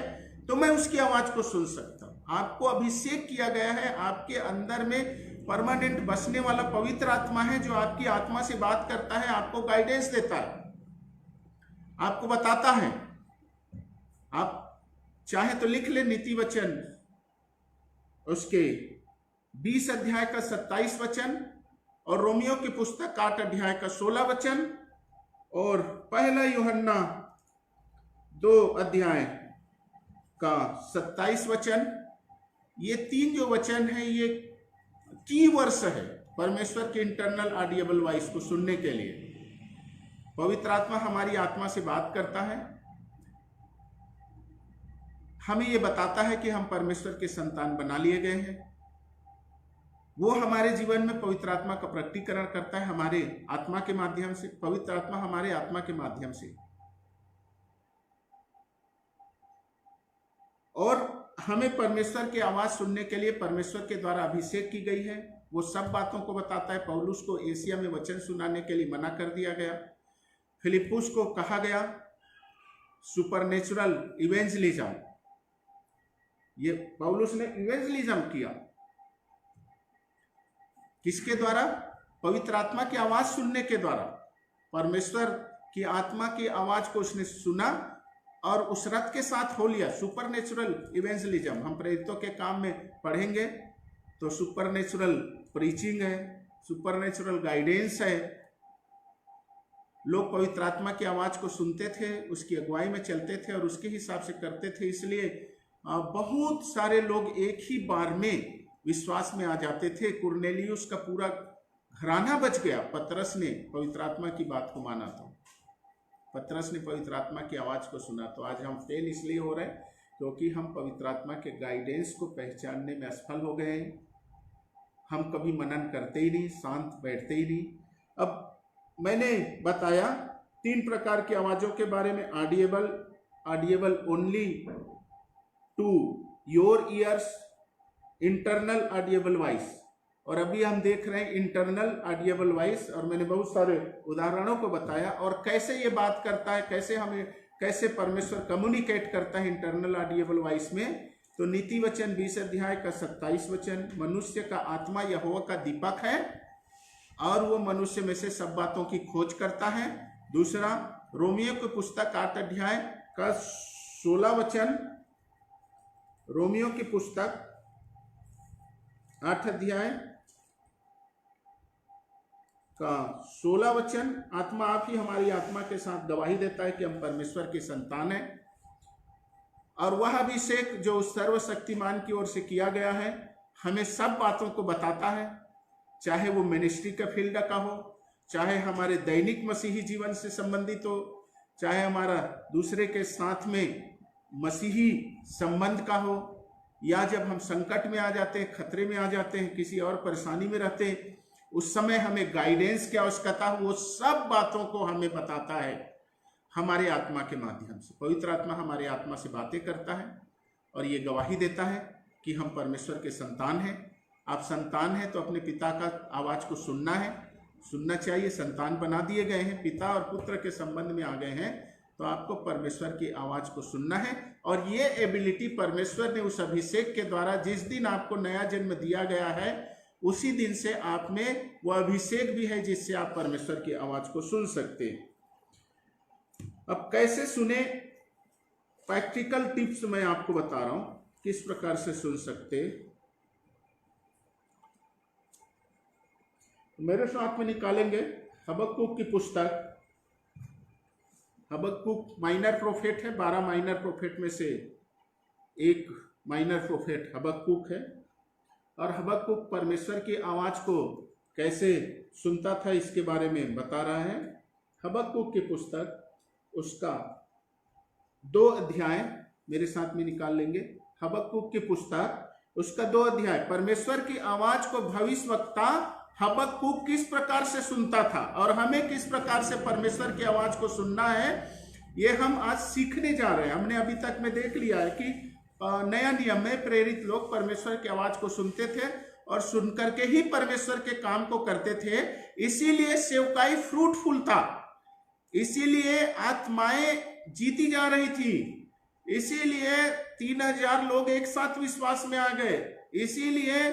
तो मैं उसकी आवाज को सुन सकता हूं। आपको अभिषेक किया गया है, आपके अंदर में परमानेंट बसने वाला पवित्र आत्मा है जो आपकी आत्मा से बात करता है, आपको गाइडेंस देता है, आपको बताता है। आप चाहे तो लिख ले नीति वचन, उसके 20 अध्याय का 27 वचन, और रोमियो की पुस्तक 8 अध्याय का 16 वचन, और पहला यूहन्ना 2 अध्याय का 27 वचन। ये 3 जो वचन है ये की वर्ष है परमेश्वर के इंटरनल ऑडिएबल वॉइस को सुनने के लिए। पवित्र आत्मा हमारी आत्मा से बात करता है, हमें यह बताता है कि हम परमेश्वर के संतान बना लिए गए हैं। वो हमारे जीवन में पवित्र आत्मा का प्रकटीकरण करता है हमारे आत्मा के माध्यम से। पवित्र आत्मा हमारे आत्मा के माध्यम से, और हमें परमेश्वर की आवाज सुनने के लिए परमेश्वर के द्वारा अभिषेक की गई है। वो सब बातों को बताता है। पौलुस को एशिया में वचन सुनाने के लिए मना कर दिया गया। फिलिप्पुस को कहा गया सुपरनेचुरल इवेंजलिज्म, ये पौलुस ने इवेंजलिज्म किया। किसके द्वारा? पवित्र आत्मा की आवाज सुनने के द्वारा। परमेश्वर की आत्मा की आवाज को उसने सुना और उस रथ के साथ हो लिया। सुपरनेचुरल इवेंजलिज्म हम प्रेरितों के काम में पढ़ेंगे तो सुपरनेचुरल प्रीचिंग है, सुपरनेचुरल गाइडेंस है। लोग पवित्र आत्मा की आवाज को सुनते थे, उसकी अगुवाई में चलते थे और उसके हिसाब से करते थे। इसलिए बहुत सारे लोग एक ही बार में विश्वास में आ जाते थे। कुरनेलियुस का पूरा घराना बच गया। पतरस ने पवित्र आत्मा की बात को माना था, पतरस ने पवित्र आत्मा की आवाज को सुना। तो आज हम फेल इसलिए हो रहे हैं क्योंकि हम पवित्र आत्मा के गाइडेंस को पहचानने में असफल हो गए हैं। हम कभी मनन करते ही नहीं, शांत बैठते ही नहीं। अब मैंने बताया 3 प्रकार की आवाजों के बारे में। Audible only to your ears, internal audible voice, और अभी हम देख रहे हैं इंटरनल ऑडिएबल वॉइस। और मैंने बहुत सारे उदाहरणों को बताया और कैसे ये बात करता है, कैसे परमेश्वर कम्युनिकेट करता है इंटरनल ऑडिएबल वॉइस में। तो नीति वचन 20 अध्याय का 27 वचन, मनुष्य का आत्मा यहोवा का दीपक है और वो मनुष्य में से सब बातों की खोज करता है। दूसरा, रोमियो की पुस्तक 8 अध्याय का 16 वचन, रोमियो की पुस्तक 8 अध्याय का 16 वचन, आत्मा आप ही हमारी आत्मा के साथ गवाही देता है कि हम परमेश्वर के संतान हैं। और वह अभिषेक जो सर्वशक्तिमान की ओर से किया गया है हमें सब बातों को बताता है, चाहे वो मिनिस्ट्री का फील्ड का हो, चाहे हमारे दैनिक मसीही जीवन से संबंधित हो, चाहे हमारा दूसरे के साथ में मसीही संबंध का हो, या जब हम संकट में आ जाते हैं, खतरे में आ जाते हैं, किसी और परेशानी में रहते हैं, उस समय हमें गाइडेंस की आवश्यकता हो, वो सब बातों को हमें बताता है हमारे आत्मा के माध्यम से। पवित्र आत्मा हमारे आत्मा से बातें करता है और ये गवाही देता है कि हम परमेश्वर के संतान हैं। आप संतान हैं तो अपने पिता का आवाज को सुनना है, सुनना चाहिए। संतान बना दिए गए हैं, पिता और पुत्र के संबंध में आ गए हैं, तो आपको परमेश्वर की आवाज को सुनना है। और ये एबिलिटी परमेश्वर ने उस अभिषेक के द्वारा, जिस दिन आपको नया जन्म दिया गया है, उसी दिन से आप में वो अभिषेक भी है जिससे आप परमेश्वर की आवाज को सुन सकते हैं। अब कैसे सुने, प्रैक्टिकल टिप्स मैं आपको बता रहा हूं किस प्रकार से सुन सकते। मेरे साथ में निकालेंगे हबक्कुक की पुस्तक। हबक्कुक माइनर प्रोफेट है, 12 माइनर प्रोफेट में से एक माइनर प्रोफेट हबक्कुक है। और हबक्कुक परमेश्वर की आवाज को कैसे सुनता था इसके बारे में बता रहा है। हबक्कुक की पुस्तक, उसका 2 अध्याय मेरे साथ में निकाल लेंगे। हबक्कुक की पुस्तक, उसका 2 अध्याय। परमेश्वर की आवाज को भविष्यवक्ता हबक्कुक किस प्रकार से सुनता था और हमें किस प्रकार से परमेश्वर की आवाज को सुनना है, ये हम आज सीखने जा रहे हैं। हमने अभी तक में देख लिया है कि नया नियम में प्रेरित लोग परमेश्वर की आवाज को सुनते थे और सुन करके ही परमेश्वर के काम को करते थे। इसीलिए सेवकाई फ्रूटफुल था, इसीलिए आत्माएं जीती जा रही थी, इसीलिए 3000 लोग एक साथ विश्वास में आ गए। इसीलिए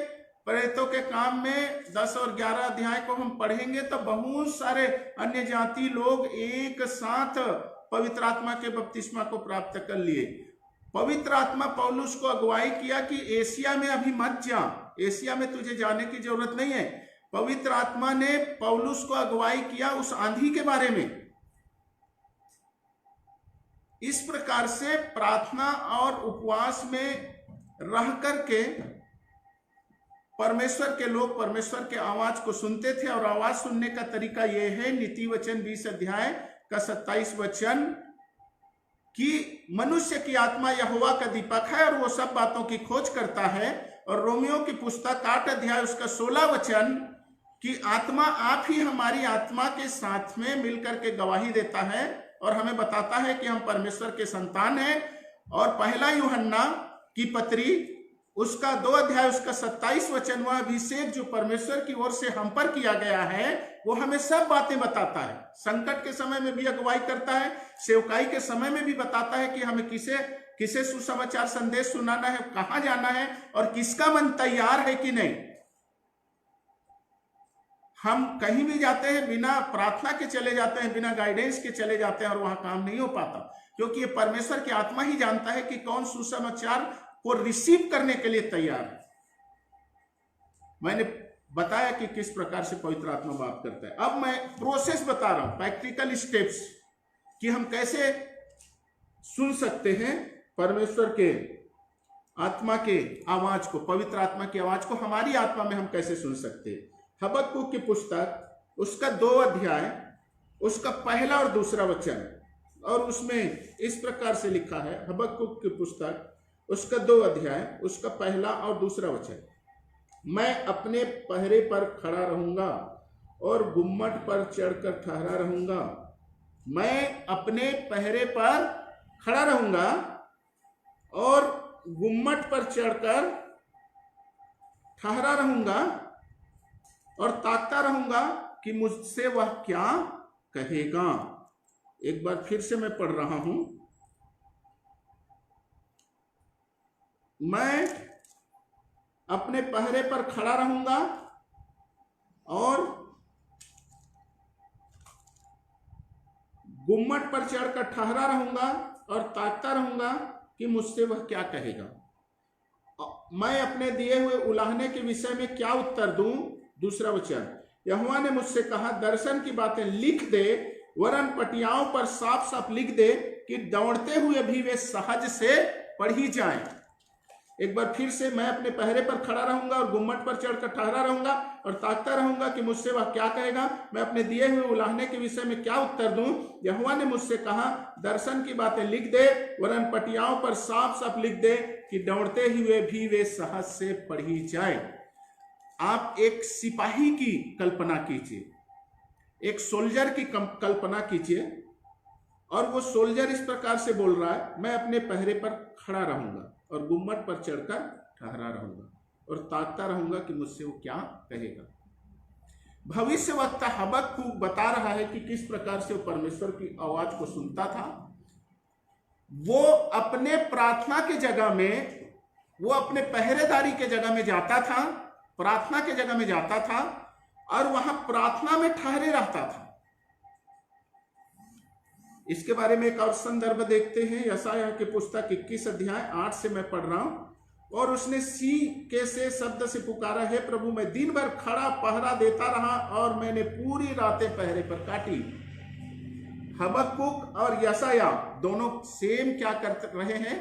प्रेरितों के काम में 10 और 11 अध्याय को हम पढ़ेंगे तो बहुत सारे अन्य जाति लोग एक साथ पवित्र आत्मा के बपतिस्मा को प्राप्त कर लिए। पवित्र आत्मा पौलुस को अगुवाई किया कि एशिया में अभी मत जा, एशिया में तुझे जाने की जरूरत नहीं है। पवित्र आत्मा ने पौलुस को अगुवाई किया उस आंधी के बारे में। इस प्रकार से प्रार्थना और उपवास में रह करके परमेश्वर के लोग परमेश्वर के आवाज को सुनते थे। और आवाज सुनने का तरीका यह है, नीति वचन 20 अध्याय का 27 वचन, कि मनुष्य की आत्मा यहोवा का दीपक है और वो सब बातों की खोज करता है। और रोमियो की पुस्तक 8 अध्याय उसका 16 वचन, कि आत्मा आप ही हमारी आत्मा के साथ में मिलकर के गवाही देता है और हमें बताता है कि हम परमेश्वर के संतान हैं। और पहला यूहन्ना की पत्री, उसका 2 अध्याय उसका 27 वचन, वह अभिषेक जो परमेश्वर की ओर से हम पर किया गया है वो हमें सब बातें बताता है। संकट के समय में भी अगुवाई करता है, सेवकाई के समय में भी बताता है कि हमें किसे सुसमाचार संदेश सुनाना है, कहां जाना है और किसका मन तैयार है कि नहीं। हम कहीं भी जाते हैं बिना प्रार्थना के चले जाते हैं, बिना गाइडेंस के चले जाते हैं और वहां काम नहीं हो पाता, क्योंकि ये परमेश्वर की आत्मा ही जानता है कि कौन सुसमाचार को रिसीव करने के लिए तैयार है। मैंने बताया कि किस प्रकार से पवित्र आत्मा बात करता है। अब मैं प्रोसेस बता रहा हूं, प्रैक्टिकल स्टेप्स, कि हम कैसे सुन सकते हैं परमेश्वर के आत्मा के आवाज को, पवित्र आत्मा की आवाज को हमारी आत्मा में हम कैसे सुन सकते हैं। हबक्कुक की पुस्तक, उसका 2 अध्याय, उसका पहला और दूसरा वचन, और उसमें इस प्रकार से लिखा है। हबक्कुक की पुस्तक, उसका 2 अध्याय, उसका पहला और दूसरा वचन, मैं अपने पहरे पर खड़ा रहूंगा और गुम्मट पर चढ़कर ठहरा रहूंगा। मैं अपने पहरे पर खड़ा रहूंगा और गुम्मट पर चढ़कर ठहरा रहूंगा और ताकता रहूंगा कि मुझसे वह क्या कहेगा। एक बार फिर से मैं पढ़ रहा हूं, मैं अपने पहरे पर खड़ा रहूंगा और गुम्मट पर चढ़कर ठहरा रहूंगा और ताकता रहूंगा कि मुझसे वह क्या कहेगा। मैं अपने दिए हुए उलाहने के विषय में क्या उत्तर दूं। दूसरा वचन, यहोवा ने मुझसे कहा, दर्शन की बातें लिख दे, वरन पटियाओं पर साफ साफ लिख दे कि दौड़ते हुए भी वे सहज से पढ़ी जाएं। एक बार फिर से, मैं अपने पहरे पर खड़ा रहूंगा और गुम्मट पर चढ़कर ठहरा रहूंगा और ताकता रहूंगा कि मुझसे वह क्या कहेगा। मैं अपने दिए हुए उलाहने के विषय में क्या उत्तर दूं। यहोवा ने मुझसे कहा, दर्शन की बातें लिख दे, वरन पटियाओं पर साफ साफ लिख दे कि दौड़ते हुए भी वे सहज से पढ़ी जाए। आप एक सिपाही की कल्पना कीजिए, एक सोल्जर की कल्पना कीजिए, और वो सोल्जर इस प्रकार से बोल रहा है, मैं अपने पहरे पर खड़ा रहूंगा और गुम्मट पर चढ़कर ठहरा रहूंगा और ताकता रहूंगा कि मुझसे वो क्या कहेगा। भविष्यवक्ता हबक्कूक बता रहा है कि किस प्रकार से वो परमेश्वर की आवाज को सुनता था। वो अपने प्रार्थना के जगह में, वो अपने पहरेदारी के जगह में जाता था, प्रार्थना के जगह में जाता था और वहां प्रार्थना में ठहरे रहता था। इसके बारे में एक और संदर्भ देखते हैं, यशायाह की पुस्तक 21 अध्याय 8 से मैं पढ़ रहा हूं। और उसने सी के से शब्द से पुकारा, हे प्रभु, मैं दिन भर खड़ा पहरा देता रहा और मैंने पूरी रातें पहरे पर काटी। हबक्कूक और यशायाह दोनों सेम क्या कर रहे हैं,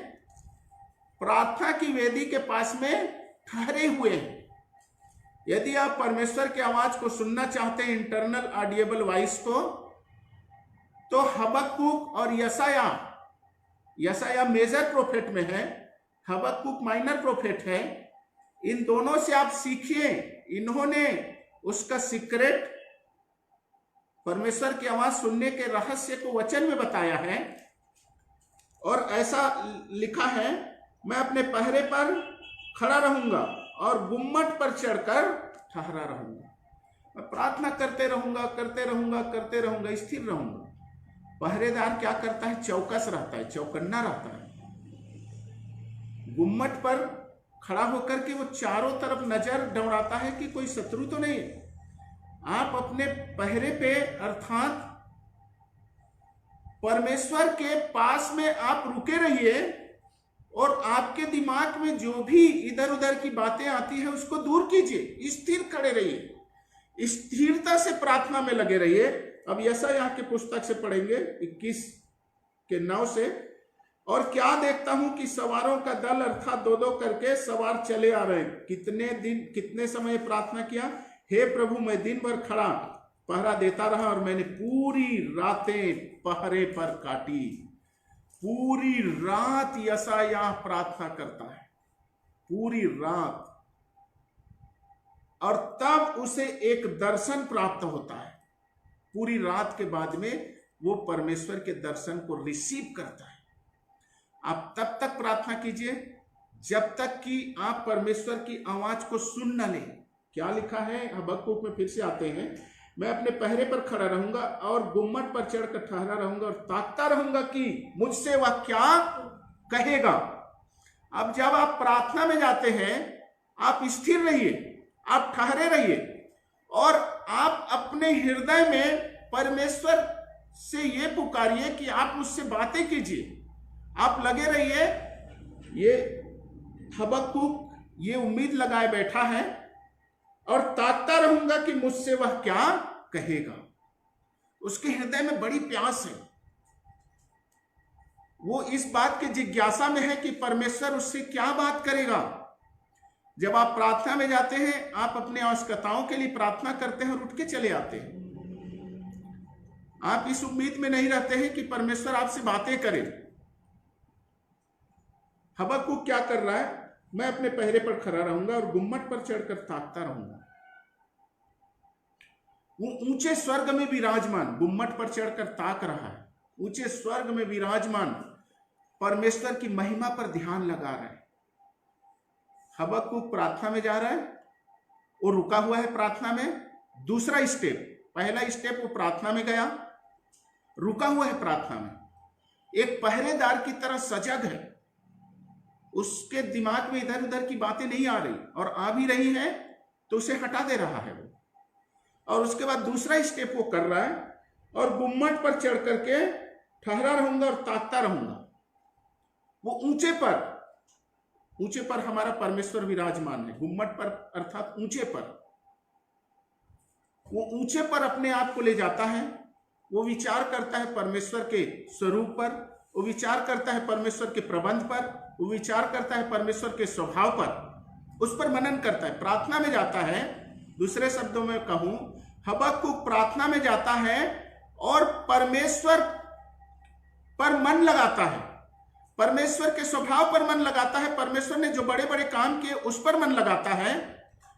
प्रार्थना की वेदी के पास में ठहरे हुए हैं। यदि आप परमेश्वर की आवाज को सुनना चाहते हैं, इंटरनल ऑडिएबल वॉइस को, तो हबक्कूक और यशायाह मेजर प्रोफेट में है, हबक्कूक माइनर प्रोफेट है। इन दोनों से आप सीखिए। इन्होंने उसका सीक्रेट, परमेश्वर की आवाज सुनने के रहस्य को वचन में बताया है और ऐसा लिखा है, मैं अपने पहरे पर खड़ा रहूंगा और गुम्मट पर चढ़कर ठहरा रहूंगा। मैं प्रार्थना करते रहूंगा, करते रहूंगा, करते रहूंगा, स्थिर रहूंगा। पहरेदार क्या करता है, चौकस रहता है, चौकन्ना रहता है। गुम्मट पर खड़ा होकर के वो चारों तरफ नजर दौड़ाता है कि कोई शत्रु तो नहीं है। आप अपने पहरे पे अर्थात परमेश्वर के पास में आप रुके रहिए और आपके दिमाग में जो भी इधर उधर की बातें आती है उसको दूर कीजिए, स्थिर खड़े रहिए, स्थिरता से प्रार्थना में लगे रहिए। अब यशायाह की पुस्तक से पढ़ेंगे 21 के 9 से। और क्या देखता हूं कि सवारों का दल अर्थात दो दो करके सवार चले आ रहे हैं। कितने समय प्रार्थना किया, हे प्रभु, मैं दिन भर खड़ा पहरा देता रहा और मैंने पूरी रातें पहरे पर काटी। पूरी रात यशायाह प्रार्थना करता है, पूरी रात। और तब उसे एक दर्शन प्राप्त होता है। पूरी रात के बाद में वो परमेश्वर के दर्शन को रिसीव करता है। आप तब तक प्रार्थना कीजिए जब तक कि आप परमेश्वर की आवाज को सुन न लें। क्या लिखा है हबक्कूक में, फिर से आते हैं, मैं अपने पहरे पर खड़ा रहूंगा और गुम्मट पर चढ़कर ठहरा रहूंगा और ताकता रहूंगा कि मुझसे वह क्या कहेगा। अब जब आप प्रार्थना में जाते हैं, आप स्थिर रहिए, आप ठहरे रहिए और आप अपने हृदय में परमेश्वर से ये पुकारिए कि आप मुझसे बातें कीजिए। आप लगे रहिए। ये हबक्कूक ये उम्मीद लगाए बैठा है और ताकता रहूंगा कि मुझसे वह क्या कहेगा। उसके हृदय में बड़ी प्यास है। वो इस बात की जिज्ञासा में है कि परमेश्वर उससे क्या बात करेगा। जब आप प्रार्थना में जाते हैं, आप अपने आवश्यकताओं के लिए प्रार्थना करते हैं और उठ के चले आते हैं। आप इस उम्मीद में नहीं रहते हैं कि परमेश्वर आपसे बातें करे। हबक्कूक क्या कर रहा है, मैं अपने पहरे पर खड़ा रहूंगा और गुम्मट पर चढ़कर ताकता रहूंगा। वो ऊंचे स्वर्ग में विराजमान गुम्मट पर चढ़कर ताक रहा है। ऊंचे स्वर्ग में विराजमान परमेश्वर की महिमा पर ध्यान लगा रहा है। हबक्कूक प्रार्थना में जा रहा है, वो रुका हुआ है प्रार्थना में। दूसरा स्टेप, पहला स्टेप वो प्रार्थना में गया, रुका हुआ है प्रार्थना में, एक पहरेदार की तरह सजग है। उसके दिमाग में इधर उधर की बातें नहीं आ रही, और आ भी रही है तो उसे हटा दे रहा है वो। और उसके बाद दूसरा स्टेप वो कर रहा है, और गुम्मट पर चढ़ करके ठहरा रहूंगा और ताकता रहूंगा। वो ऊंचे पर हमारा परमेश्वर विराजमान है। गुम्मट पर अर्थात ऊंचे पर, वो ऊंचे पर अपने आप को ले जाता है। वो विचार करता है परमेश्वर के स्वरूप पर, वो विचार करता है परमेश्वर के प्रबंध पर, वो विचार करता है परमेश्वर के स्वभाव पर, उस पर मनन करता है, प्रार्थना में जाता है। दूसरे शब्दों में कहूं, हबक्कुक प्रार्थना में जाता है और परमेश्वर पर मन लगाता है, परमेश्वर के स्वभाव पर मन लगाता है, परमेश्वर ने जो बड़े बड़े काम किए उस पर मन लगाता है,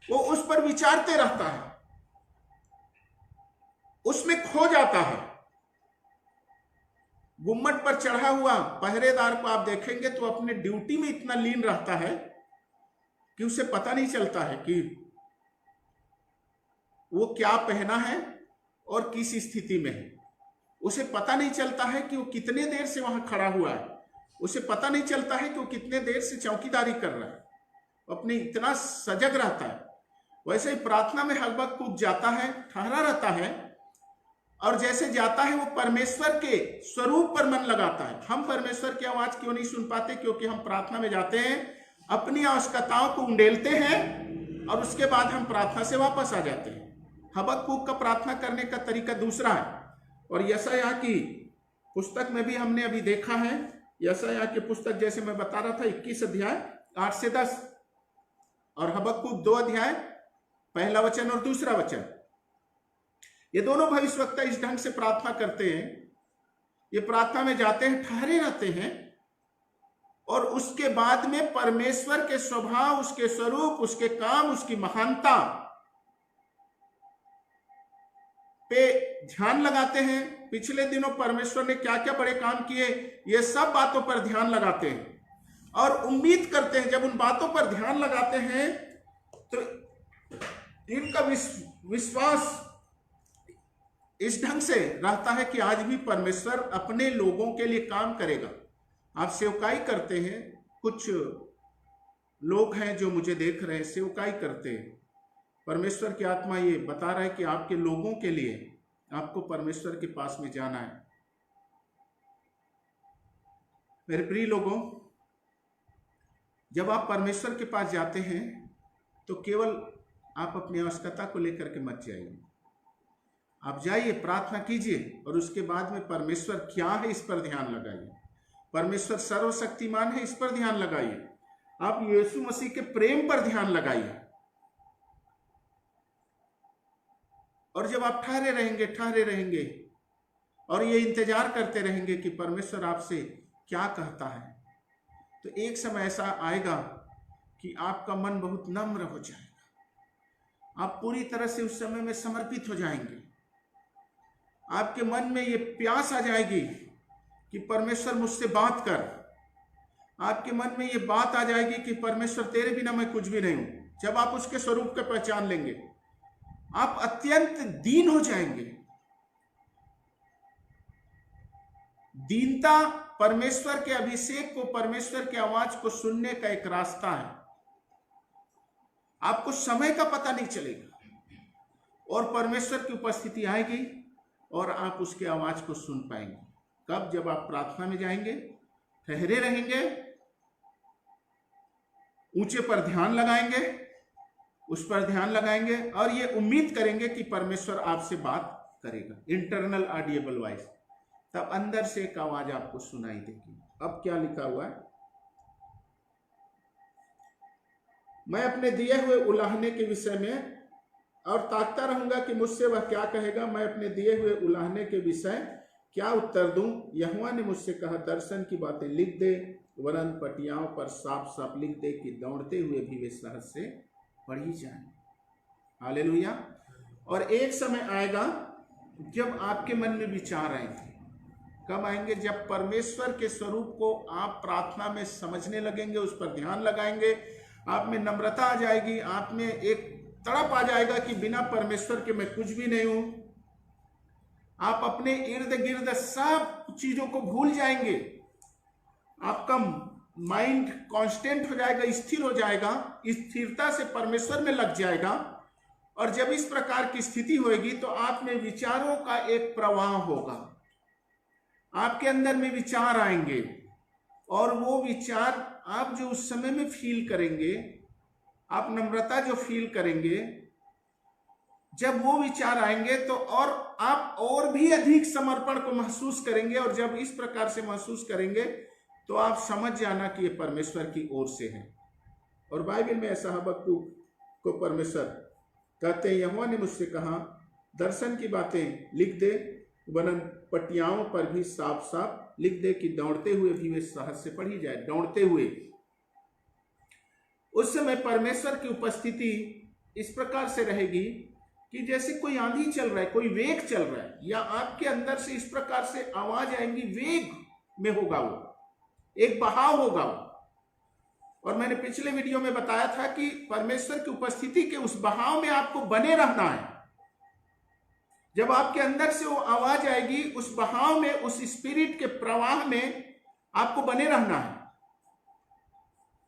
वो उस पर विचारते रहता है, उसमें खो जाता है। गुम्मट पर चढ़ा हुआ पहरेदार को आप देखेंगे तो अपने ड्यूटी में इतना लीन रहता है कि उसे पता नहीं चलता है कि वो क्या पहना है और किस स्थिति में है। उसे पता नहीं चलता है कि वो कितने देर से वहां खड़ा हुआ है, उसे पता नहीं चलता है कि वो कितने देर से चौकीदारी कर रहा है, अपने इतना सजग रहता है। वैसे ही प्रार्थना में हबक्कुक जाता है, ठहरा रहता है, और जैसे जाता है वो परमेश्वर के स्वरूप पर मन लगाता है। हम परमेश्वर की आवाज क्यों नहीं सुन पाते? क्योंकि हम प्रार्थना में जाते हैं, अपनी आवश्यकताओं को उंडेलते हैं और उसके बाद हम प्रार्थना से वापस आ जाते हैं। हबक्कुक का प्रार्थना करने का तरीका दूसरा है, और यशायाह की पुस्तक में भी हमने अभी देखा है। यशायाह की पुस्तक जैसे मैं बता रहा था 21 अध्याय 8 से 10, और हबक्कुक 2 अध्याय 1 वचन और 2 वचन। ये दोनों भविष्यवक्ता इस ढंग से प्रार्थना करते हैं। ये प्रार्थना में जाते हैं, ठहरे रहते हैं, और उसके बाद में परमेश्वर के स्वभाव, उसके स्वरूप, उसके काम, उसकी महानता पे ध्यान लगाते हैं। पिछले दिनों परमेश्वर ने क्या क्या बड़े काम किए, ये सब बातों पर ध्यान लगाते हैं और उम्मीद करते हैं। जब उन बातों पर ध्यान लगाते हैं तो इनका विश्वास इस ढंग से रहता है कि आज भी परमेश्वर अपने लोगों के लिए काम करेगा। आप सेवकाई करते हैं, कुछ लोग हैं जो मुझे देख रहे हैं, सेवकाई करते हैं। परमेश्वर की आत्मा ये बता रहा है कि आपके लोगों के लिए आपको परमेश्वर के पास में जाना है। मेरे प्रिय लोगों, जब आप परमेश्वर के पास जाते हैं तो केवल आप अपनी आवश्यकता को लेकर के मत जाइए। आप जाइए, प्रार्थना कीजिए, और उसके बाद में परमेश्वर क्या है इस पर ध्यान लगाइए। परमेश्वर सर्वशक्तिमान है, इस पर ध्यान लगाइए। आप यीशु मसीह के प्रेम पर ध्यान लगाइए। और जब आप ठहरे रहेंगे और ये इंतजार करते रहेंगे कि परमेश्वर आपसे क्या कहता है, तो एक समय ऐसा आएगा कि आपका मन बहुत नम्र हो जाएगा। आप पूरी तरह से उस समय में समर्पित हो जाएंगे। आपके मन में ये प्यास आ जाएगी कि परमेश्वर मुझसे बात कर। आपके मन में ये बात आ जाएगी कि परमेश्वर तेरे बिना मैं कुछ भी नहीं हूं। जब आप उसके स्वरूप को पहचान लेंगे, आप अत्यंत दीन हो जाएंगे। दीनता परमेश्वर के अभिषेक को, परमेश्वर की आवाज को सुनने का एक रास्ता है। आपको समय का पता नहीं चलेगा और परमेश्वर की उपस्थिति आएगी और आप उसकी आवाज को सुन पाएंगे। कब? जब आप प्रार्थना में जाएंगे, ठहरे रहेंगे, ऊंचे पर ध्यान लगाएंगे, उस पर ध्यान लगाएंगे और ये उम्मीद करेंगे कि परमेश्वर आपसे बात करेगा। इंटरनल ऑडिएबल वॉइस, तब अंदर से एक आवाज आपको सुनाई देगी। अब क्या लिखा हुआ है? मैं अपने दिए हुए उलाहने के विषय में और ताकता रहूंगा कि मुझसे वह क्या कहेगा। मैं अपने दिए हुए उलाहने के विषय क्या उत्तर दूं? यहोवा ने मुझसे कहा, दर्शन की बातें लिख दे, वरन पटियाओं पर साफ साफ लिख दे कि दौड़ते हुए भी वे सहज से पढ़ी जाए। हालेलुया। और एक समय आएगा जब आपके मन में विचार आएंगे। कब आएंगे? जब परमेश्वर के स्वरूप को आप प्रार्थना में समझने लगेंगे, उस पर ध्यान लगाएंगे, आप में नम्रता आ जाएगी, आप में एक तड़प आ जाएगा कि बिना परमेश्वर के मैं कुछ भी नहीं हूं। आप अपने इर्द गिर्द सब चीजों को भूल जाएंगे। आपका माइंड कांस्टेंट हो जाएगा, स्थिर हो जाएगा, स्थिरता से परमेश्वर में लग जाएगा। और जब इस प्रकार की स्थिति होगी तो आप में विचारों का एक प्रवाह होगा। आपके अंदर में विचार आएंगे और वो विचार आप जो उस समय में फील करेंगे, आप नम्रता जो फील करेंगे, जब वो विचार आएंगे तो और आप और भी अधिक समर्पण को महसूस करेंगे। और जब इस प्रकार से महसूस करेंगे तो आप समझ जाना कि ये परमेश्वर की ओर से है। और बाइबल में ऐसा हबक्कुक को परमेश्वर कहते हैं, यहोवा ने मुझसे कहा दर्शन की बातें लिख दे, वरन पटियाओं पर भी साफ साफ लिख दे कि दौड़ते हुए भी वे सहज से पढ़ी जाए। दौड़ते हुए, उस समय परमेश्वर की उपस्थिति इस प्रकार से रहेगी कि जैसे कोई आंधी चल रहा है, कोई वेग चल रहा है, या आपके अंदर से इस प्रकार से आवाज आएंगी, वेग में होगा वो, एक बहाव होगा वो। और मैंने पिछले वीडियो में बताया था कि परमेश्वर की उपस्थिति के उस बहाव में आपको बने रहना है। जब आपके अंदर से वो आवाज आएगी, उस बहाव में, उस स्पिरिट के प्रवाह में आपको बने रहना है।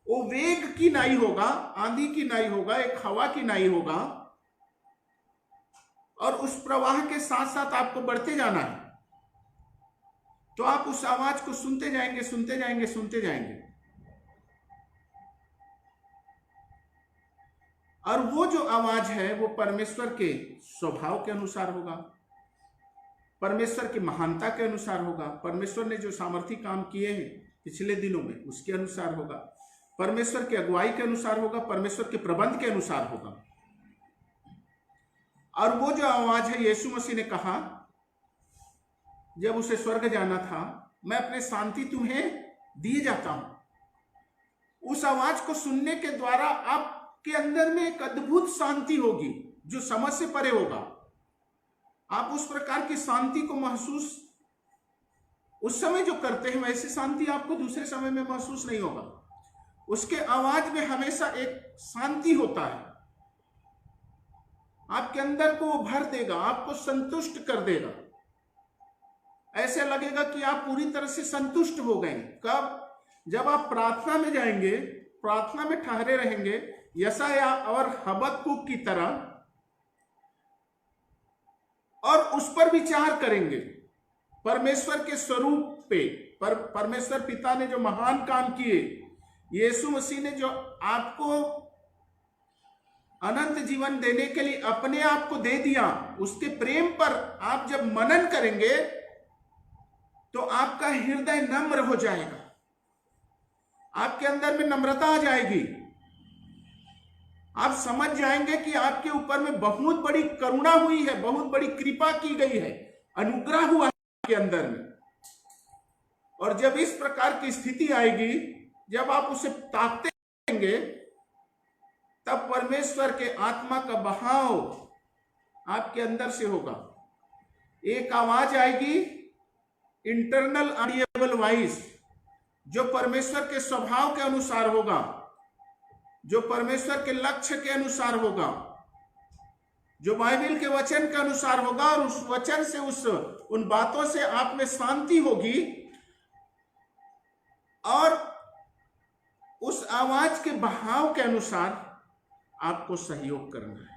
वो वेग की नाई होगा, आंधी की नाई होगा, एक हवा की नाई होगा, और उस प्रवाह के साथ साथ आपको बढ़ते जाना है। तो आप उस आवाज को सुनते जाएंगे, सुनते जाएंगे, सुनते जाएंगे। और वो जो आवाज है वो परमेश्वर के स्वभाव के अनुसार होगा, परमेश्वर की महानता के अनुसार होगा, परमेश्वर ने जो सामर्थी काम किए हैं पिछले दिनों में उसके अनुसार होगा, परमेश्वर की अगुवाई के अनुसार होगा, परमेश्वर के प्रबंध के अनुसार होगा। और वो जो आवाज है, यीशु मसीह ने कहा जब उसे स्वर्ग जाना था, मैं अपने शांति तुम्हें दिए जाता हूं। उस आवाज को सुनने के द्वारा आपके अंदर में एक अद्भुत शांति होगी जो समझ से परे होगा। आप उस प्रकार की शांति को महसूस उस समय जो करते हैं, वैसी शांति आपको दूसरे समय में महसूस नहीं होगा। उसके आवाज में हमेशा एक शांति होता है, आपके अंदर को वो भर देगा, आपको संतुष्ट कर देगा। ऐसे लगेगा कि आप पूरी तरह से संतुष्ट हो गए। कब? जब आप प्रार्थना में जाएंगे, प्रार्थना में ठहरे रहेंगे, यशाया और हबक्कुक की तरह, और उस पर विचार करेंगे परमेश्वर के स्वरूप पे। परमेश्वर पिता ने जो महान काम किए, यीशु मसीह ने जो आपको अनंत जीवन देने के लिए अपने आप को दे दिया, उसके प्रेम पर आप जब मनन करेंगे तो आपका हृदय नम्र हो जाएगा, आपके अंदर में नम्रता आ जाएगी। आप समझ जाएंगे कि आपके ऊपर में बहुत बड़ी करुणा हुई है, बहुत बड़ी कृपा की गई है, अनुग्रह हुआ है आपके अंदर में। और जब इस प्रकार की स्थिति आएगी, जब आप उसे ताकते रहेंगे, तब परमेश्वर के आत्मा का बहाव आपके अंदर से होगा। एक आवाज आएगी, इंटरनल ऑडिएबल वॉइस, जो परमेश्वर के स्वभाव के अनुसार होगा, जो परमेश्वर के लक्ष्य के अनुसार होगा, जो बाइबल के वचन के अनुसार होगा। और उस वचन से, उन बातों से आप में शांति होगी, और उस आवाज के बहाव के अनुसार आपको सहयोग करना है।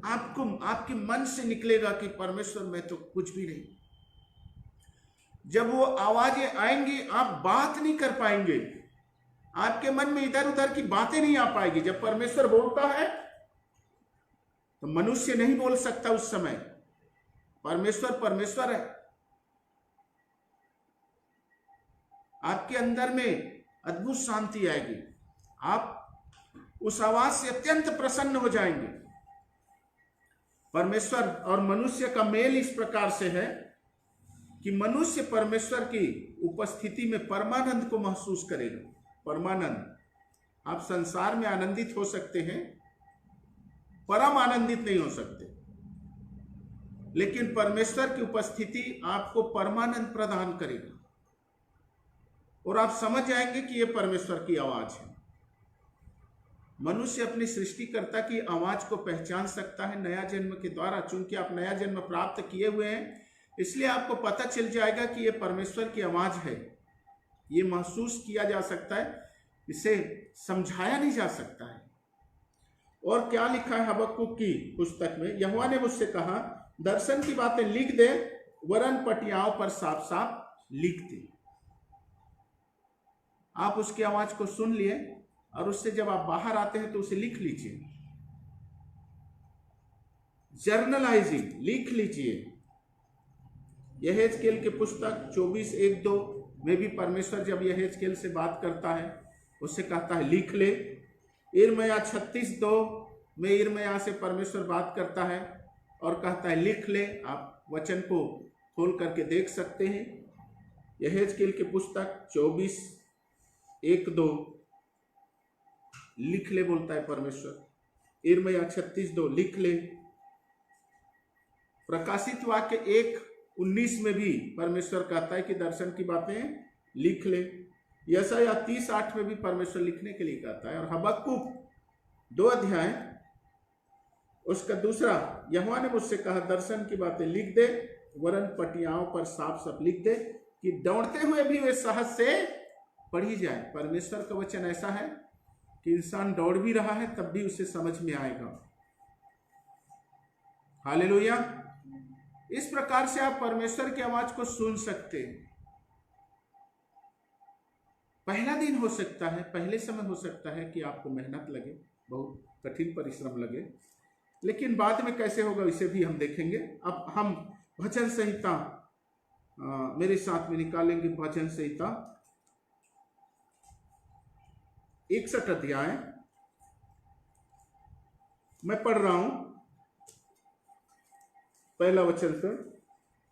आपके मन से निकलेगा कि परमेश्वर मैं तो कुछ भी नहीं। जब वो आवाजें आएंगी, आप बात नहीं कर पाएंगे, आपके मन में इधर उधर की बातें नहीं आ पाएगी। जब परमेश्वर बोलता है तो मनुष्य नहीं बोल सकता उस समय। परमेश्वर है। आपके अंदर में अद्भुत शांति आएगी, आप उस आवाज से अत्यंत प्रसन्न हो जाएंगे। परमेश्वर और मनुष्य का मेल इस प्रकार से है कि मनुष्य परमेश्वर की उपस्थिति में परमानंद को महसूस करेगा। परमानंद। आप संसार में आनंदित हो सकते हैं, परम आनंदित नहीं हो सकते, लेकिन परमेश्वर की उपस्थिति आपको परमानंद प्रदान करेगा। और आप समझ जाएंगे कि यह परमेश्वर की आवाज है। मनुष्य अपनी सृष्टिकर्ता की आवाज को पहचान सकता है नया जन्म के द्वारा। चूंकि आप नया जन्म प्राप्त किए हुए हैं, इसलिए आपको पता चल जाएगा कि यह परमेश्वर की आवाज है। ये महसूस किया जा सकता है, इसे समझाया नहीं जा सकता है। और क्या लिखा है हबक्कुक की पुस्तक में? यहोवा ने मुझसे कहा, दर्शन की बातें लिख दे, वरन पटियाओं पर साफ साफ लिख दे। आप उसकी आवाज को सुन लिए, और उससे जब आप बाहर आते हैं तो उसे लिख लीजिए। जर्नलाइजिंग, लिख लीजिए। यहेजकेल की पुस्तक 24:1-2 में भी परमेश्वर जब यहेजकेल से बात करता है उससे कहता है लिख ले। यिर्मयाह 36:2 में यिर्मयाह से परमेश्वर बात करता है और कहता है लिख ले। आप वचन को खोल करके देख सकते हैं। यहेजकेल की पुस्तक 24:1-2 लिख ले बोलता है परमेश्वर। यिर्मयाह 36:2 लिख ले। प्रकाशित वाक्य 1:19 में भी परमेश्वर कहता है कि दर्शन की बातें लिख ले। यशायाह 30:8 में भी परमेश्वर लिखने के लिए कहता है। और हबक्कुक 2 अध्याय उसका 2 यहोवा ने मुझसे कहा दर्शन की बातें लिख दे, वरन पटियाओं पर साफ साफ लिख दे कि दौड़ते हुए भी वे सहज से पढ़ी जाए। परमेश्वर का वचन ऐसा है कि इंसान दौड़ भी रहा है तब भी उसे समझ में आएगा। हालेलुया। इस प्रकार से आप परमेश्वर की आवाज को सुन सकते हैं। पहला दिन हो सकता है, पहले समय हो सकता है कि आपको मेहनत लगे, बहुत कठिन परिश्रम लगे, लेकिन बाद में कैसे होगा इसे भी हम देखेंगे। अब हम भजन संहिता मेरे साथ में निकालेंगे। भजन संहिता 61 अध्याय मैं पढ़ रहा हूं, पहला वचन से।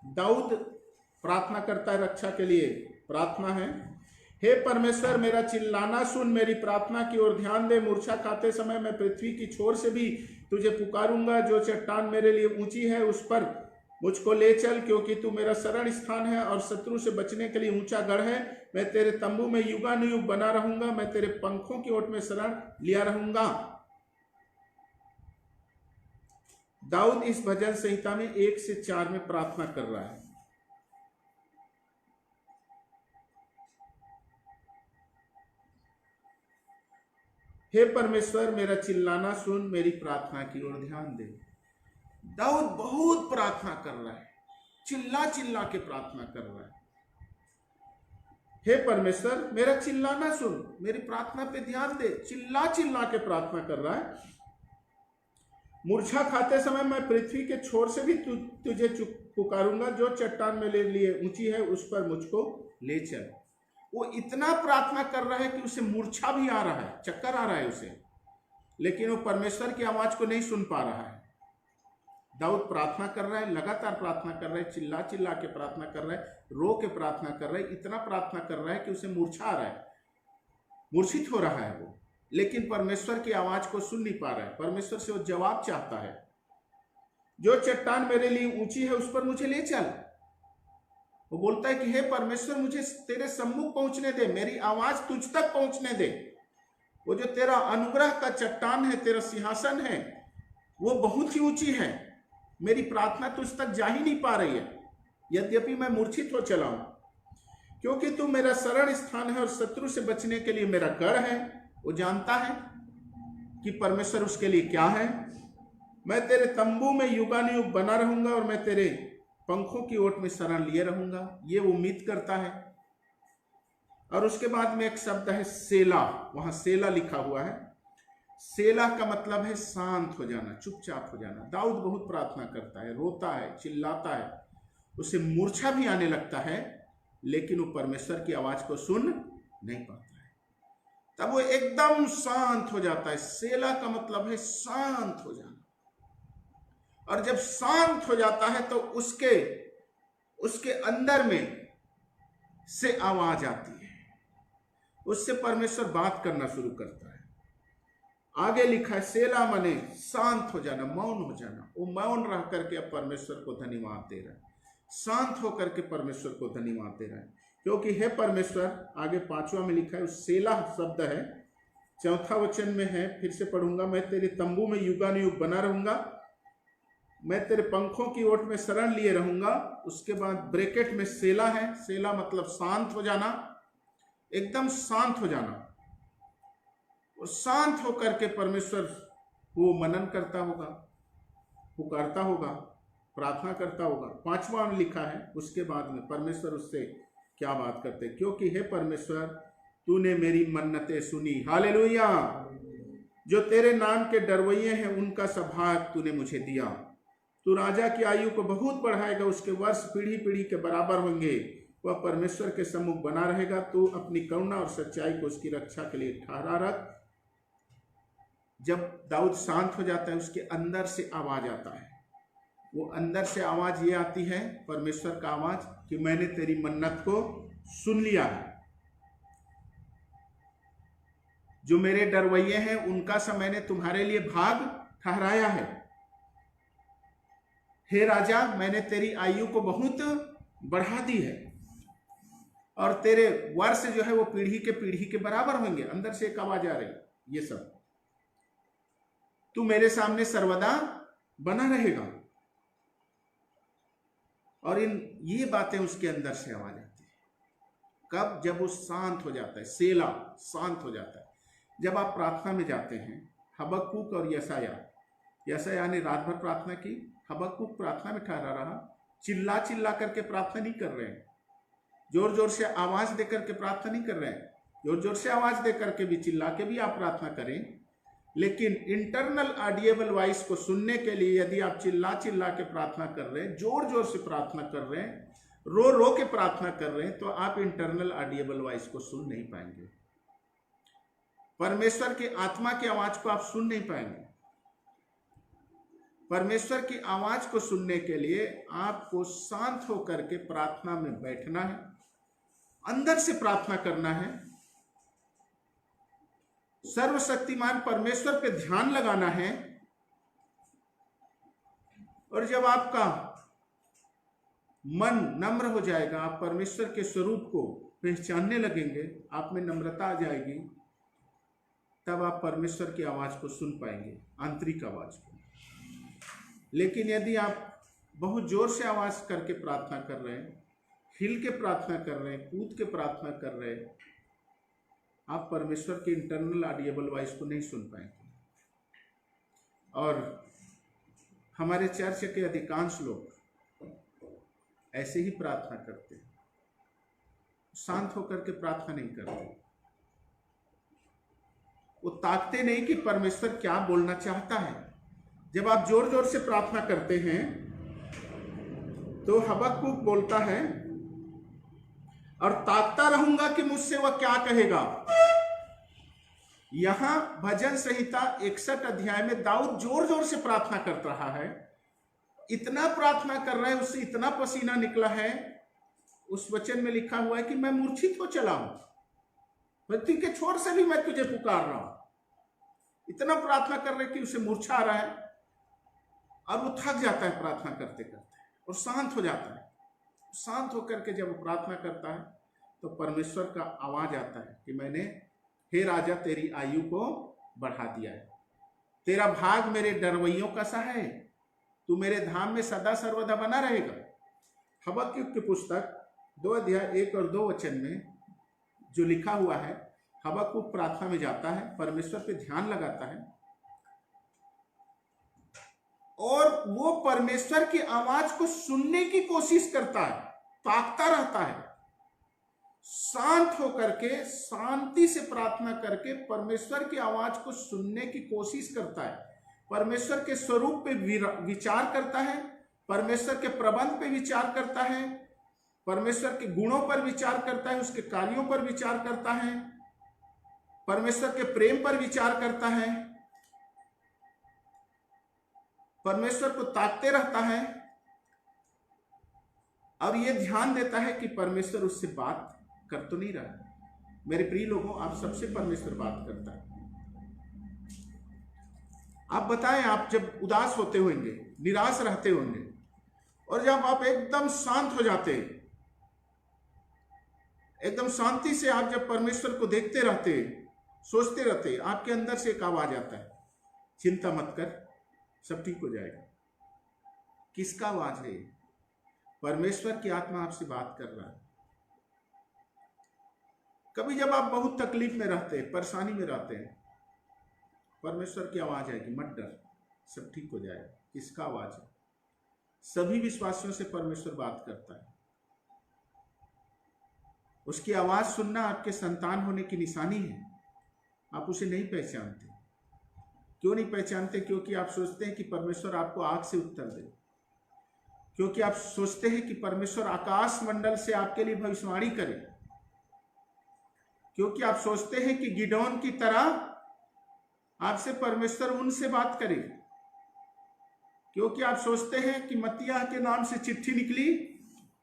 दाऊद प्रार्थना करता है, रक्षा के लिए प्रार्थना है। हे परमेश्वर मेरा चिल्लाना सुन, मेरी प्रार्थना की ओर ध्यान दे। मूर्छा खाते समय मैं पृथ्वी की छोर से भी तुझे पुकारूंगा। जो चट्टान मेरे लिए ऊंची है उस पर मुझको ले चल, क्योंकि तू मेरा शरण स्थान है और शत्रु से बचने के लिए ऊंचा गढ़ है। मैं तेरे तंबू में युगानुयुग बना रहूंगा, मैं तेरे पंखों की ओट में शरण लिया रहूंगा। दाऊद इस भजन संहिता में 1 से 4 में प्रार्थना कर रहा है। हे परमेश्वर मेरा चिल्लाना सुन, मेरी प्रार्थना की ओर ध्यान दे। दाऊद बहुत प्रार्थना कर रहा है, चिल्ला चिल्ला के प्रार्थना कर रहा है। हे परमेश्वर मेरा चिल्लाना सुन, मेरी प्रार्थना पे ध्यान दे। चिल्ला चिल्ला के प्रार्थना कर रहा है। मूर्छा खाते समय मैं पृथ्वी के छोर से भी तुझे पुकारूंगा। जो चट्टान मेरे लिए ऊंची है उस पर मुझको ले चल। वो इतना प्रार्थना कर रहा है कि उसे मूर्छा भी आ रहा है, चक्कर आ रहा है उसे, लेकिन वो परमेश्वर की आवाज को नहीं सुन पा रहा है। दाऊद प्रार्थना कर रहा है, लगातार प्रार्थना कर रहा है, चिल्ला चिल्ला के प्रार्थना कर रहा है, रो के प्रार्थना कर रहा है, इतना प्रार्थना कर रहा है कि उसे मूर्छा आ रहा है, मूर्छित हो रहा है वो, लेकिन परमेश्वर की आवाज को सुन नहीं पा रहा है। परमेश्वर से वो जवाब चाहता है। जो चट्टान मेरे लिए ऊंची है उस पर मुझे ले चल। वो बोलता है कि हे परमेश्वर मुझे तेरे सम्मुख पहुंचने दे, मेरी आवाज तुझ तक पहुंचने दे। वो जो तेरा अनुग्रह का चट्टान है, तेरा सिंहासन है, वो बहुत ही ऊंची है। मेरी प्रार्थना तुझ तक जा ही नहीं पा रही है, यद्यपि मैं मूर्छित हो चला हूं, क्योंकि तू मेरा शरण स्थान है और शत्रु से बचने के लिए मेरा गढ़ है। वो जानता है कि परमेश्वर उसके लिए क्या है। मैं तेरे तंबू में युगानुयुग बना रहूंगा और मैं तेरे पंखों की ओट में शरण लिए रहूंगा। ये वो उम्मीद करता है। और उसके बाद में एक शब्द है सेला, वहां सेला लिखा हुआ है। सेला का मतलब है शांत हो जाना, चुपचाप हो जाना। दाऊद बहुत प्रार्थना करता है, रोता है, चिल्लाता है, उसे मूर्छा भी आने लगता है, लेकिन वो परमेश्वर की आवाज को सुन नहीं पाता है। तब वो एकदम शांत हो जाता है। सेला का मतलब है शांत हो जाना। और जब शांत हो जाता है तो उसके अंदर में से आवाज आती है, उससे परमेश्वर बात करना शुरू करता है। आगे लिखा है सेला माने शांत हो जाना, मौन हो जाना। वो मौन रह करके अब परमेश्वर को धन्यवाद दे रहा है, शांत होकर के परमेश्वर को धन्यवाद दे रहा है। क्योंकि हे परमेश्वर, आगे 5वां में लिखा है, सेला शब्द है, 4था वचन में है, फिर से पढ़ूंगा। मैं तेरे तंबू में युगानुयुग बना रहूंगा, मैं तेरे पंखों की ओट में शरण लिए रहूंगा। उसके बाद ब्रैकेट में सेला है। सेला मतलब शांत हो जाना, एकदम शांत हो जाना। और शांत होकर के परमेश्वर वो मनन करता होगा, पुकारता होगा, प्रार्थना करता होगा। 5वां में लिखा है, उसके बाद में परमेश्वर उससे क्या बात करते, क्योंकि हे परमेश्वर तूने मेरी मन्नतें सुनी। हालेलुया। जो तेरे नाम के डरवैये हैं उनका सौभाग्य तूने मुझे दिया। तू राजा की आयु को बहुत बढ़ाएगा, उसके वर्ष पीढ़ी पीढ़ी के बराबर होंगे, वह परमेश्वर के सम्मुख बना रहेगा। तू अपनी करुणा और सच्चाई को उसकी रक्षा के लिए ठहरा रख। जब दाऊद शांत हो जाता है, उसके अंदर से आवाज आता है। वो अंदर से आवाज ये आती है, परमेश्वर का आवाज, कि मैंने तेरी मन्नत को सुन लिया है। जो मेरे डरवैये हैं उनका सा मैंने तुम्हारे लिए भाग ठहराया है। हे राजा, मैंने तेरी आयु को बहुत बढ़ा दी है और तेरे वर्ष जो है वो पीढ़ी के बराबर होंगे। अंदर से एक आवाज आ रही, ये सब तू मेरे सामने सर्वदा बना रहेगा। और ये बातें उसके अंदर से आवाज आती है। कब? जब वो शांत हो जाता है, सेला शांत हो जाता है। जब आप प्रार्थना में जाते हैं, हबक्कुक और यशायाह ने रात भर प्रार्थना की, हबक्कुक प्रार्थना में ठहरा रहा, चिल्ला चिल्ला करके प्रार्थना नहीं कर रहे हैं, जोर जोर से आवाज देकर के प्रार्थना नहीं कर रहे हैं। जोर जोर से आवाज देकर के भी, चिल्ला के भी आप प्रार्थना करें, लेकिन इंटरनल ऑडिएबल वॉइस को सुनने के लिए यदि आप चिल्ला चिल्ला के प्रार्थना कर रहे हैं, जोर जोर से प्रार्थना कर रहे हैं, रो रो के प्रार्थना कर रहे हैं, तो आप इंटरनल ऑडिएबल वॉइस को सुन नहीं पाएंगे। परमेश्वर की आत्मा की आवाज को आप सुन नहीं पाएंगे। परमेश्वर की आवाज को सुनने के लिए आपको शांत होकर के प्रार्थना में बैठना है, अंदर से प्रार्थना करना है, सर्वशक्तिमान परमेश्वर पे ध्यान लगाना है। और जब आपका मन नम्र हो जाएगा, आप परमेश्वर के स्वरूप को पहचानने लगेंगे, आप में नम्रता आ जाएगी, तब आप परमेश्वर की आवाज को सुन पाएंगे, आंतरिक आवाज को। लेकिन यदि आप बहुत जोर से आवाज करके प्रार्थना कर रहे हैं, हिल के प्रार्थना कर रहे हैं, कूद के प्रार्थना कर रहे हैं, आप परमेश्वर के इंटरनल ऑडिएबल वॉइस को नहीं सुन पाएंगे। और हमारे चर्च के अधिकांश लोग ऐसे ही प्रार्थना करते हैं, शांत होकर के प्रार्थना नहीं करते। वो ताकते नहीं कि परमेश्वर क्या बोलना चाहता है। जब आप जोर जोर से प्रार्थना करते हैं तो हबक्कुक बोलता है, और ताकता रहूंगा कि मुझसे वह क्या कहेगा। यहां भजन संहिता 61 अध्याय में दाऊद जोर जोर से प्रार्थना कर रहा है, इतना प्रार्थना कर रहा है, उससे इतना पसीना निकला है। उस वचन में लिखा हुआ है कि मैं मूर्छित हो चला हूं, पृथ्वी के छोर से भी मैं तुझे पुकार रहा हूं। इतना प्रार्थना कर रहे कि उसे मूर्छा आ रहा है, और वो थक जाता है प्रार्थना करते करते और शांत हो जाता है। शांत होकर के जब वो प्रार्थना करता है तो परमेश्वर का आवाज आता है कि मैंने, हे राजा, तेरी आयु को बढ़ा दिया है, तेरा भाग मेरे डरवैयों का सा है, तू मेरे धाम में सदा सर्वदा बना रहेगा। हबक्कुक की पुस्तक 2 अध्याय 1 और 2 वचन में जो लिखा हुआ है, हबक्कुक प्रार्थना में जाता है, परमेश्वर पे ध्यान लगाता है, और वो परमेश्वर की आवाज को सुनने की कोशिश करता है, ताकता रहता है, शांत होकर के, शांति से प्रार्थना करके परमेश्वर की आवाज को सुनने की कोशिश करता है, परमेश्वर के स्वरूप पे विचार करता है, परमेश्वर के प्रबंध पे विचार करता है, परमेश्वर के गुणों पर विचार करता है, उसके कार्यों पर विचार करता है, परमेश्वर के प्रेम पर विचार करता है, परमेश्वर को ताकते रहता है, और ये ध्यान देता है कि परमेश्वर उससे बात कर तो नहीं रहा। मेरे प्रिय लोगों, आप सबसे परमेश्वर बात करता है। आप बताएं, आप जब उदास होते होंगे, निराश रहते होंगे, और जब आप एकदम शांत हो जाते, एकदम शांति से आप जब परमेश्वर को देखते रहते, सोचते रहते, आपके अंदर से एक आवाज आता है, चिंता मत कर, सब ठीक हो जाएगा। किसका आवाज है? परमेश्वर की आत्मा आपसे बात कर रहा है। कभी जब आप बहुत तकलीफ में रहते हैं, परेशानी में रहते हैं, परमेश्वर की आवाज है कि मत डर, सब ठीक हो जाएगा। किसका आवाज है? सभी विश्वासियों से परमेश्वर बात करता है। उसकी आवाज सुनना आपके संतान होने की निशानी है। आप उसे नहीं पहचानते। क्यों नहीं पहचानते? क्योंकि आप सोचते हैं कि परमेश्वर आपको आग से उत्तर दे, क्योंकि आप सोचते हैं कि परमेश्वर आकाश मंडल से आपके लिए भविष्यवाणी करे, क्योंकि आप सोचते हैं कि गिदोन की तरह आपसे परमेश्वर उनसे बात करे, क्योंकि आप सोचते हैं कि मत्तियाह के नाम से चिट्ठी निकली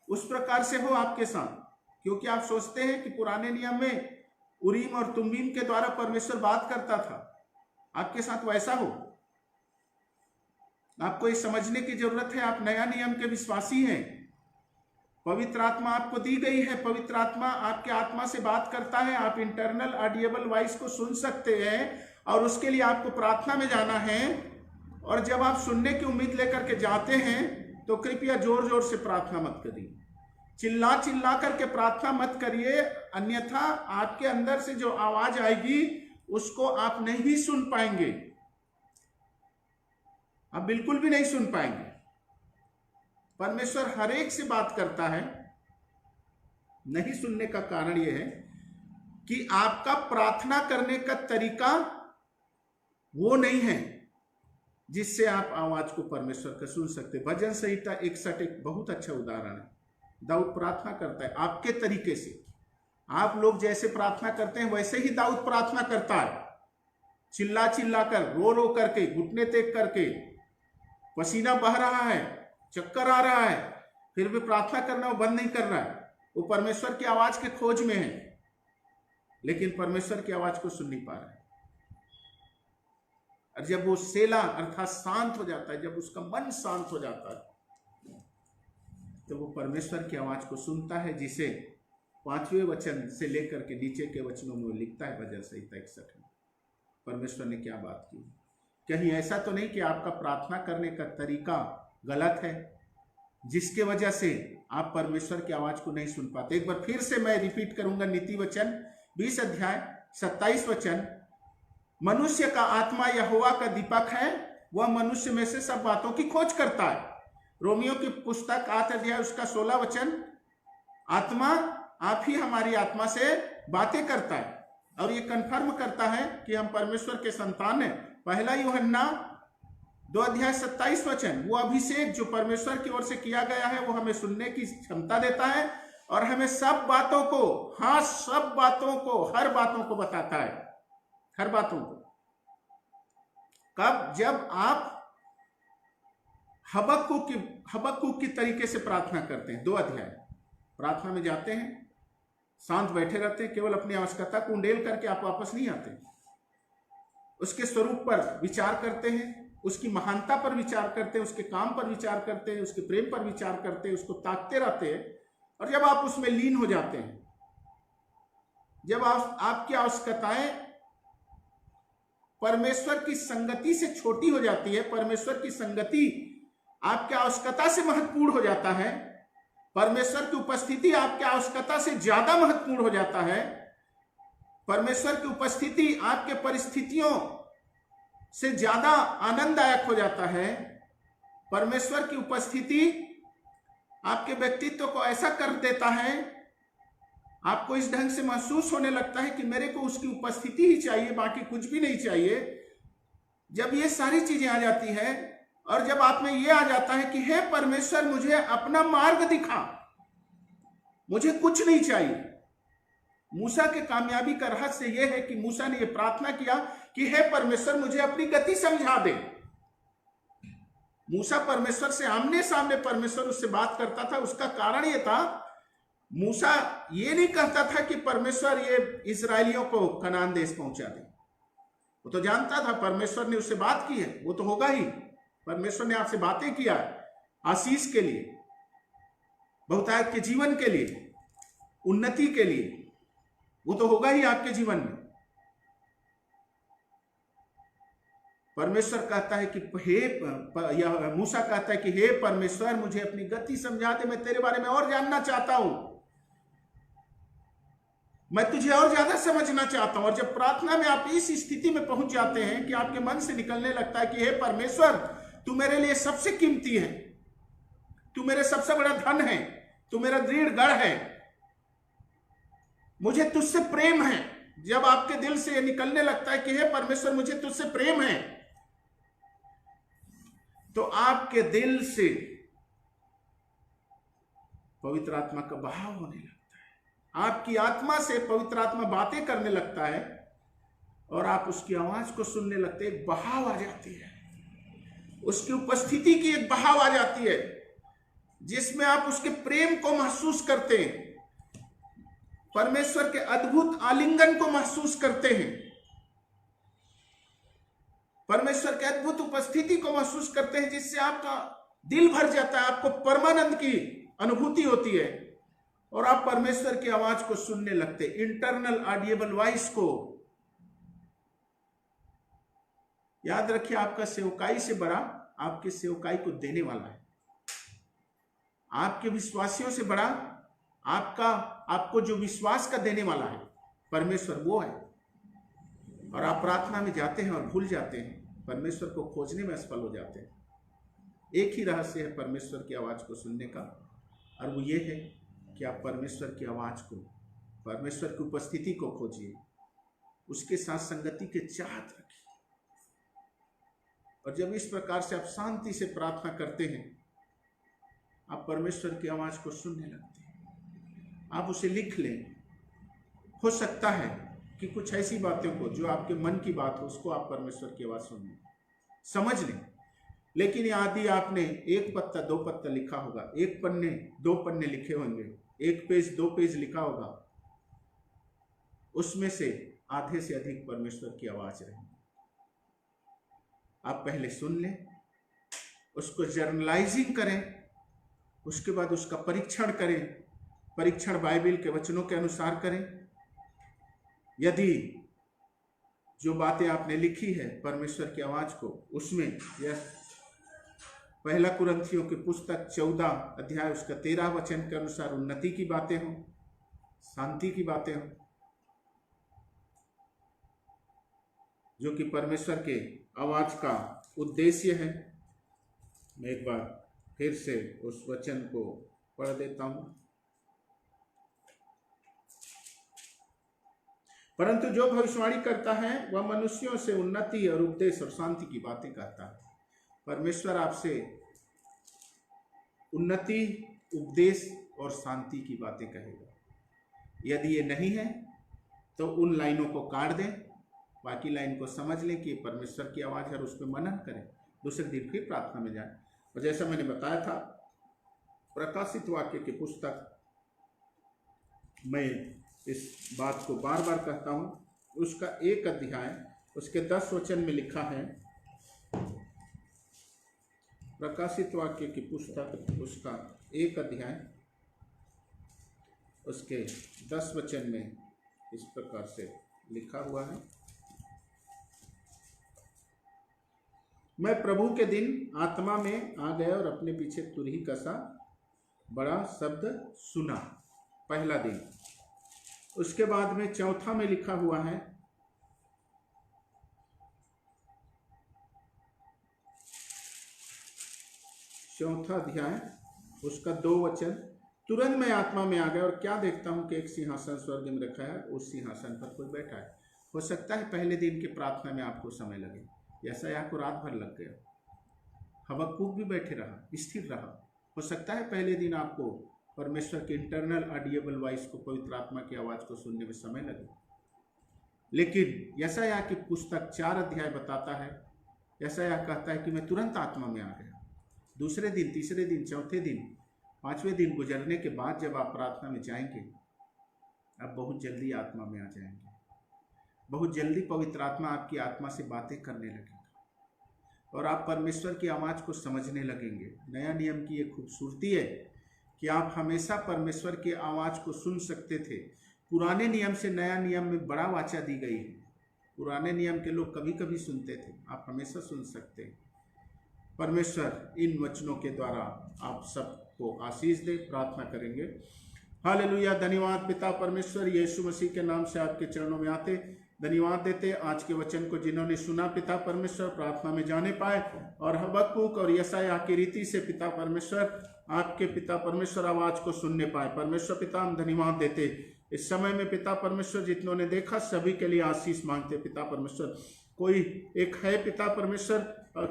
उस प्रकार से हो आपके साथ, क्योंकि आप सोचते हैं कि पुराने नियम में उरीम और तुमीम के द्वारा परमेश्वर बात करता था, आपके साथ वैसा हो। आपको ये समझने की जरूरत है, आप नया नियम के विश्वासी हैं, पवित्र आत्मा आपको दी गई है, पवित्र आत्मा आपके आत्मा से बात करता है, आप इंटरनल ऑडिएबल वॉइस को सुन सकते हैं और उसके लिए आपको प्रार्थना में जाना है। और जब आप सुनने की उम्मीद लेकर के जाते हैं तो कृपया जोर जोर से प्रार्थना मत करिए, चिल्ला चिल्ला करके प्रार्थना मत करिए, अन्यथा आपके अंदर से जो आवाज आएगी उसको आप नहीं सुन पाएंगे, आप बिल्कुल भी नहीं सुन पाएंगे। परमेश्वर हर एक से बात करता है। नहीं सुनने का कारण यह है कि आपका प्रार्थना करने का तरीका वो नहीं है जिससे आप आवाज को परमेश्वर का सुन सकते। भजन संहिता 61 एक बहुत अच्छा उदाहरण है। दाऊद प्रार्थना करता है आपके तरीके से, आप लोग जैसे प्रार्थना करते हैं वैसे ही दाऊद प्रार्थना करता है, चिल्ला चिल्ला कर, रो रो करके, घुटने टेक करके, पसीना बह रहा है, चक्कर आ रहा है, फिर भी प्रार्थना करना वो बंद नहीं कर रहा है। वो परमेश्वर की आवाज के खोज में है, लेकिन परमेश्वर की आवाज को सुन नहीं पा रहा है। और जब वो सेला अर्थात शांत हो जाता है, जब उसका मन शांत हो जाता है, तो वो परमेश्वर की आवाज को सुनता है, जिसे 5वें वचन से लेकर के नीचे के वचनों में लिखता है भजन संहिता 61 में। परमेश्वर ने क्या बात की? कहीं ऐसा तो नहीं कि आपका प्रार्थना करने का तरीका गलत है जिसके वजह से आप परमेश्वर की आवाज को नहीं सुन पाते। एक बार फिर से मैं रिपीट करूंगा, नीति वचन 20 अध्याय 27 वचन, मनुष्य का आत्मा यहोवा का दीपक है, वह मनुष्य में से सब बातों की खोज करता है। रोमियो की पुस्तक 8 अध्याय उसका 16 वचन, आत्मा आप ही हमारी आत्मा से बातें करता है और ये कन्फर्म करता है कि हम परमेश्वर के संतान हैं। पहला यूहन्ना 2 अध्याय 27 वचन, वो अभिषेक जो परमेश्वर की ओर से किया गया है वो हमें सुनने की क्षमता देता है और हमें सब बातों को, हाँ सब बातों को, हर बातों को बताता है, हर बातों को। कब? जब आप हबक्कुक की तरीके से प्रार्थना करते हैं। 2 अध्याय प्रार्थना में जाते हैं, शांत बैठे रहते हैं, केवल अपनी आवश्यकता को उंडेल करके आप वापस नहीं आते, उसके स्वरूप पर विचार करते हैं, उसकी महानता पर विचार करते हैं, उसके काम पर विचार करते हैं, उसके प्रेम पर विचार करते हैं, उसको ताकते रहते हैं। और जब आप उसमें लीन हो जाते हैं, जब आपकी आवश्यकताएं परमेश्वर की संगति से छोटी हो जाती है, परमेश्वर की संगति आपकी आवश्यकता से महत्वपूर्ण हो जाता है, परमेश्वर की उपस्थिति आपकी आवश्यकता से ज्यादा महत्वपूर्ण हो जाता है, परमेश्वर की उपस्थिति आपके परिस्थितियों से ज्यादा आनंददायक हो जाता है, परमेश्वर की उपस्थिति आपके व्यक्तित्व को ऐसा कर देता है, आपको इस ढंग से महसूस होने लगता है कि मेरे को उसकी उपस्थिति ही चाहिए, बाकी कुछ भी नहीं चाहिए। जब ये सारी चीजें आ जाती है और जब आप में ये आ जाता है कि हे परमेश्वर मुझे अपना मार्ग दिखा, मुझे कुछ नहीं चाहिए। मूसा के कामयाबी का रहस्य यह है कि मूसा ने यह प्रार्थना किया कि हे परमेश्वर मुझे अपनी गति समझा दे। मूसा परमेश्वर से आमने सामने परमेश्वर उससे बात करता था। उसका कारण यह था, मूसा ये नहीं कहता था कि परमेश्वर ये इस्राएलियों को कनान देश पहुंचा दे। वो तो जानता था परमेश्वर ने उससे बात की है, वो तो होगा ही। परमेश्वर ने आपसे बातें किया आशीष के लिए, बहुतायत के जीवन के लिए, उन्नति के लिए, वो तो होगा ही आपके जीवन में। परमेश्वर कहता है कि मूसा कहता है कि हे परमेश्वर मुझे अपनी गति समझा दे, मैं तेरे बारे में और जानना चाहता हूं, मैं तुझे और ज्यादा समझना चाहता हूं। और जब प्रार्थना में आप इस स्थिति में पहुंच जाते हैं कि आपके मन से निकलने लगता है कि हे परमेश्वर तू मेरे लिए सबसे कीमती है, तू मेरे सबसे बड़ा धन है, तू मेरा दृढ़ गढ़ है, मुझे तुझसे प्रेम है। जब आपके दिल से यह निकलने लगता है कि हे परमेश्वर मुझे तुझसे प्रेम है, तो आपके दिल से पवित्र आत्मा का बहाव होने लगता है। आपकी आत्मा से पवित्र आत्मा बातें करने लगता है और आप उसकी आवाज को सुनने लगते हैं। एक बहाव आ जाती है, उसकी उपस्थिति की एक बहाव आ जाती है जिसमें आप उसके प्रेम को महसूस करते हैं, परमेश्वर के अद्भुत आलिंगन को महसूस करते हैं, परमेश्वर के अद्भुत उपस्थिति को महसूस करते हैं, जिससे आपका दिल भर जाता है, आपको परमानंद की अनुभूति होती है और आप परमेश्वर की आवाज को सुनने लगते हैं, इंटरनल ऑडिएबल वॉइस को। याद रखिए, आपका सेवकाई से बड़ा आपके सेवकाई को देने वाला है। आपके विश्वासियों से बड़ा आपको जो विश्वास का देने वाला है परमेश्वर, वो है। और आप प्रार्थना में जाते हैं और भूल जाते हैं, परमेश्वर को खोजने में असफल हो जाते हैं। एक ही रहस्य है परमेश्वर की आवाज को सुनने का, और वो ये है कि आप परमेश्वर की आवाज को, परमेश्वर की उपस्थिति को खोजिए, उसके साथ संगति के चाहत रखिए। और जब इस प्रकार से आप शांति से प्रार्थना करते हैं, आप परमेश्वर की आवाज को सुनने लगते हैं। आप उसे लिख लें। हो सकता है कि कुछ ऐसी बातों को जो आपके मन की बात हो, उसको आप परमेश्वर की आवाज सुन लें, समझ लें। लेकिन यदि आपने 1 पत्ता 2 पत्ता लिखा होगा, 1 पन्ने 2 पन्ने लिखे होंगे, 1 पेज 2 पेज लिखा होगा, उसमें से आधे से अधिक परमेश्वर की आवाज रहेगी। आप पहले सुन लें, उसको जर्नलाइजिंग करें, उसके बाद उसका परीक्षण करें। परीक्षण बाइबल के वचनों के अनुसार करें। यदि जो बातें आपने लिखी है परमेश्वर की आवाज को, उसमें यह 1 कुरिन्थियों की पुस्तक 14 अध्याय उसका 13 वचन के अनुसार उन्नति की बातें हों, शांति की बातें हों, जो कि परमेश्वर के आवाज का उद्देश्य है। मैं एक बार फिर से उस वचन को पढ़ देता हूं। परंतु जो भविष्यवाणी करता है वह मनुष्यों से उन्नति और उपदेश और शांति की बातें कहता है। परमेश्वर आपसे उन्नति, उपदेश और शांति की बातें कहेगा। यदि ये नहीं है तो उन लाइनों को काट दें, बाकी लाइन को समझ लें कि परमेश्वर की आवाज़ है और उस पर मनन करें। दूसरे दिन फिर प्रार्थना में जाएं। और जैसा मैंने बताया था, प्रकाशित वाक्य की पुस्तक, मैं इस बात को बार बार कहता हूँ, उसका 1 अध्याय उसके 10 वचन में लिखा है। प्रकाशित वाक्य की पुस्तक उसका 1 अध्याय उसके 10 वचन में इस प्रकार से लिखा हुआ है। मैं प्रभु के दिन आत्मा में आ गया और अपने पीछे तुरही का सा बड़ा शब्द सुना। पहला दिन। उसके बाद में 4 में लिखा हुआ है, चौथा अध्याय उसका 2 वचन। तुरंत मैं आत्मा में आ गया और क्या देखता हूं कि एक सिंहासन स्वर्ग में रखा है, उस सिंहासन पर कोई बैठा है। हो सकता है पहले दिन की प्रार्थना में आपको समय लगे, यशायाह को रात भर लग गया, हबक्कूक भी बैठे रहा, स्थिर रहा। हो सकता है पहले दिन आपको परमेश्वर के इंटरनल ऑडिएबल वॉइस को, पवित्र आत्मा की आवाज को सुनने में समय लगे। लेकिन यशायाह की पुस्तक 4 अध्याय बताता है, यशायाह कहता है कि मैं तुरंत आत्मा में आ गया। दूसरे दिन, तीसरे दिन, चौथे दिन, 5वें दिन गुजरने के बाद जब आप प्रार्थना में जाएंगे, आप बहुत जल्दी आत्मा में आ जाएंगे। बहुत जल्दी पवित्र आत्मा आपकी आत्मा से बातें करने लगेगा और आप परमेश्वर की आवाज़ को समझने लगेंगे। नया नियम की ये खूबसूरती है कि आप हमेशा परमेश्वर की आवाज़ को सुन सकते थे। पुराने नियम से नया नियम में बड़ा वाचा दी गई है। पुराने नियम के लोग कभी कभी सुनते थे, आप हमेशा सुन सकते हैं। परमेश्वर इन वचनों के द्वारा आप सबको आशीष दे। प्रार्थना करेंगे। हालेलुया। धन्यवाद पिता परमेश्वर, यीशु मसीह के नाम से आपके चरणों में आते धन्यवाद देते। आज के वचन को जिन्होंने सुना पिता परमेश्वर, प्रार्थना में जाने पाए और हबक्कूक और यशायाह की रीति से पिता परमेश्वर, आपके पिता परमेश्वर आवाज को सुनने पाए। परमेश्वर पिता हम धन्यवाद देते। इस समय में पिता परमेश्वर जितनों ने देखा सभी के लिए आशीष मांगते पिता परमेश्वर। कोई एक है पिता परमेश्वर,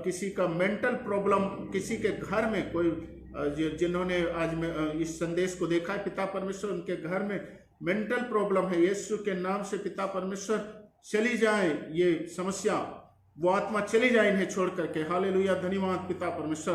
किसी का मेंटल प्रॉब्लम, किसी के घर में कोई जिन्होंने आज में इस संदेश को देखा है, पिता परमेश्वर उनके घर में मेंटल प्रॉब्लम है, यीशु के नाम से पिता परमेश्वर चली जाए ये समस्या, वो आत्मा चली जाए इन्हें छोड़ करके। हालेलुया, धन्यवाद पिता परमेश्वर।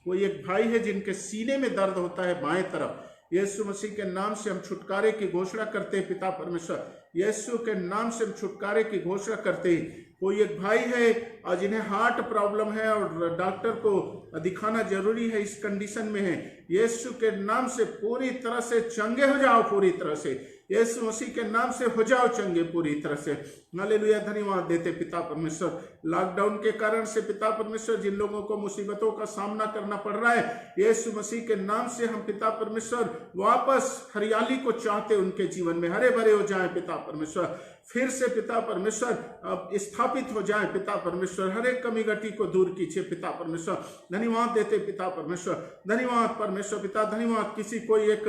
कोई एक भाई है जिनके सीने में दर्द होता है बाएं तरफ, यीशु मसीह के नाम से हम छुटकारे की घोषणा करते हैं पिता परमेश्वर, यीशु के नाम से हम छुटकारे की घोषणा करते हैं। कोई एक भाई है जिन्हें हार्ट प्रॉब्लम है और डॉक्टर को दिखाना जरूरी है, इस कंडीशन में है, यीशु के नाम से पूरी तरह से चंगे हो जाओ, पूरी तरह से यीशु मसीह के नाम से हो जाओ चंगे पूरी तरह से। हालेलुया, धन्यवाद देते पिता परमेश्वर। लॉकडाउन के कारण से पिता परमेश्वर जिन लोगों को मुसीबतों का सामना करना पड़ रहा है, यीशु मसीह के नाम से हम पिता परमेश्वर वापस हरियाली को चाहते, उनके जीवन में हरे भरे हो जाए पिता परमेश्वर, फिर से पिता परमेश्वर स्थापित हो जाए पिता परमेश्वर, हर एक कमी घटी को दूर कीजिए पिता परमेश्वर। धन्यवाद देते पिता परमेश्वर, धन्यवाद परमेश्वर पिता, धन्यवाद। किसी कोई एक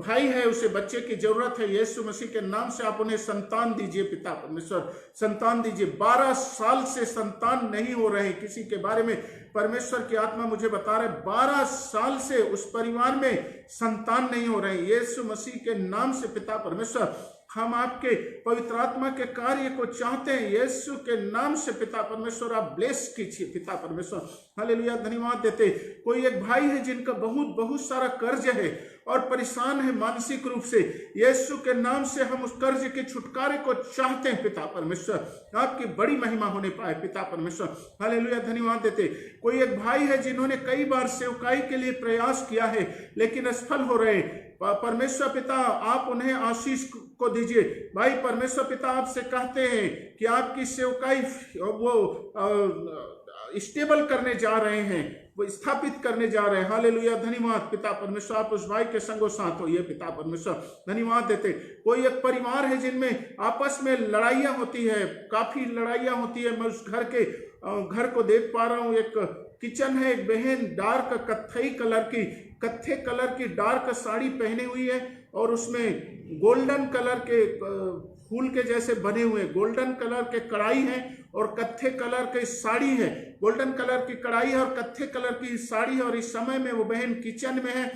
भाई है, उसे बच्चे की जरूरत है, यीशु मसीह के नाम से आप उन्हें संतान दीजिए पिता परमेश्वर, संतान दीजिए। 12 साल से संतान नहीं हो रहे, किसी के बारे में परमेश्वर की आत्मा मुझे बता रहे 12 साल से उस परिवार में संतान नहीं हो रहे, यीशु मसीह के नाम से पिता परमेश्वर हम आपके पवित्र आत्मा के कार्य को चाहते हैं, यीशु के नाम से पिता परमेश्वर आप ब्लेस कीजिए पिता परमेश्वर। हालेलुया, धन्यवाद देते। कोई एक भाई है जिनका बहुत सारा कर्ज है और परेशान है मानसिक रूप से, यीशु के नाम से हम उस कर्ज के छुटकारे को चाहते हैं पिता परमेश्वर, आपकी बड़ी महिमा होने पाए पिता परमेश्वर। हालेलुया, धन्यवाद देते। कोई एक भाई है जिन्होंने कई बार सेवकाई के लिए प्रयास किया है लेकिन असफल हो रहे, परमेश्वर पिता आप उन्हें आशीष को दीजिए। भाई परमेश्वर पिता आपसे कहते हैं कि आपकी सेवकाई वो स्टेबल करने जा रहे हैं, वो स्थापित करने जा रहे हैं। हालेलुया, धन्यवाद पिता परमेश्वर, आप उस भाई के संगो साथ होइए पिता परमेश्वर, धन्यवाद देते। कोई एक परिवार है जिनमें आपस में लड़ाइयाँ होती है, काफी लड़ाइयाँ होती है, मैं उस घर को देख पा रहा हूँ। एक किचन है, एक बहन डार्क कत्थे कलर की डार्क साड़ी पहने हुई है और उसमें गोल्डन कलर के फूल के जैसे बने हुए गोल्डन कलर के कढ़ाई है और कत्थे कलर की साड़ी है, गोल्डन कलर की कढ़ाई है और कत्थे कलर की साड़ी है, और इस समय में वो बहन किचन में है।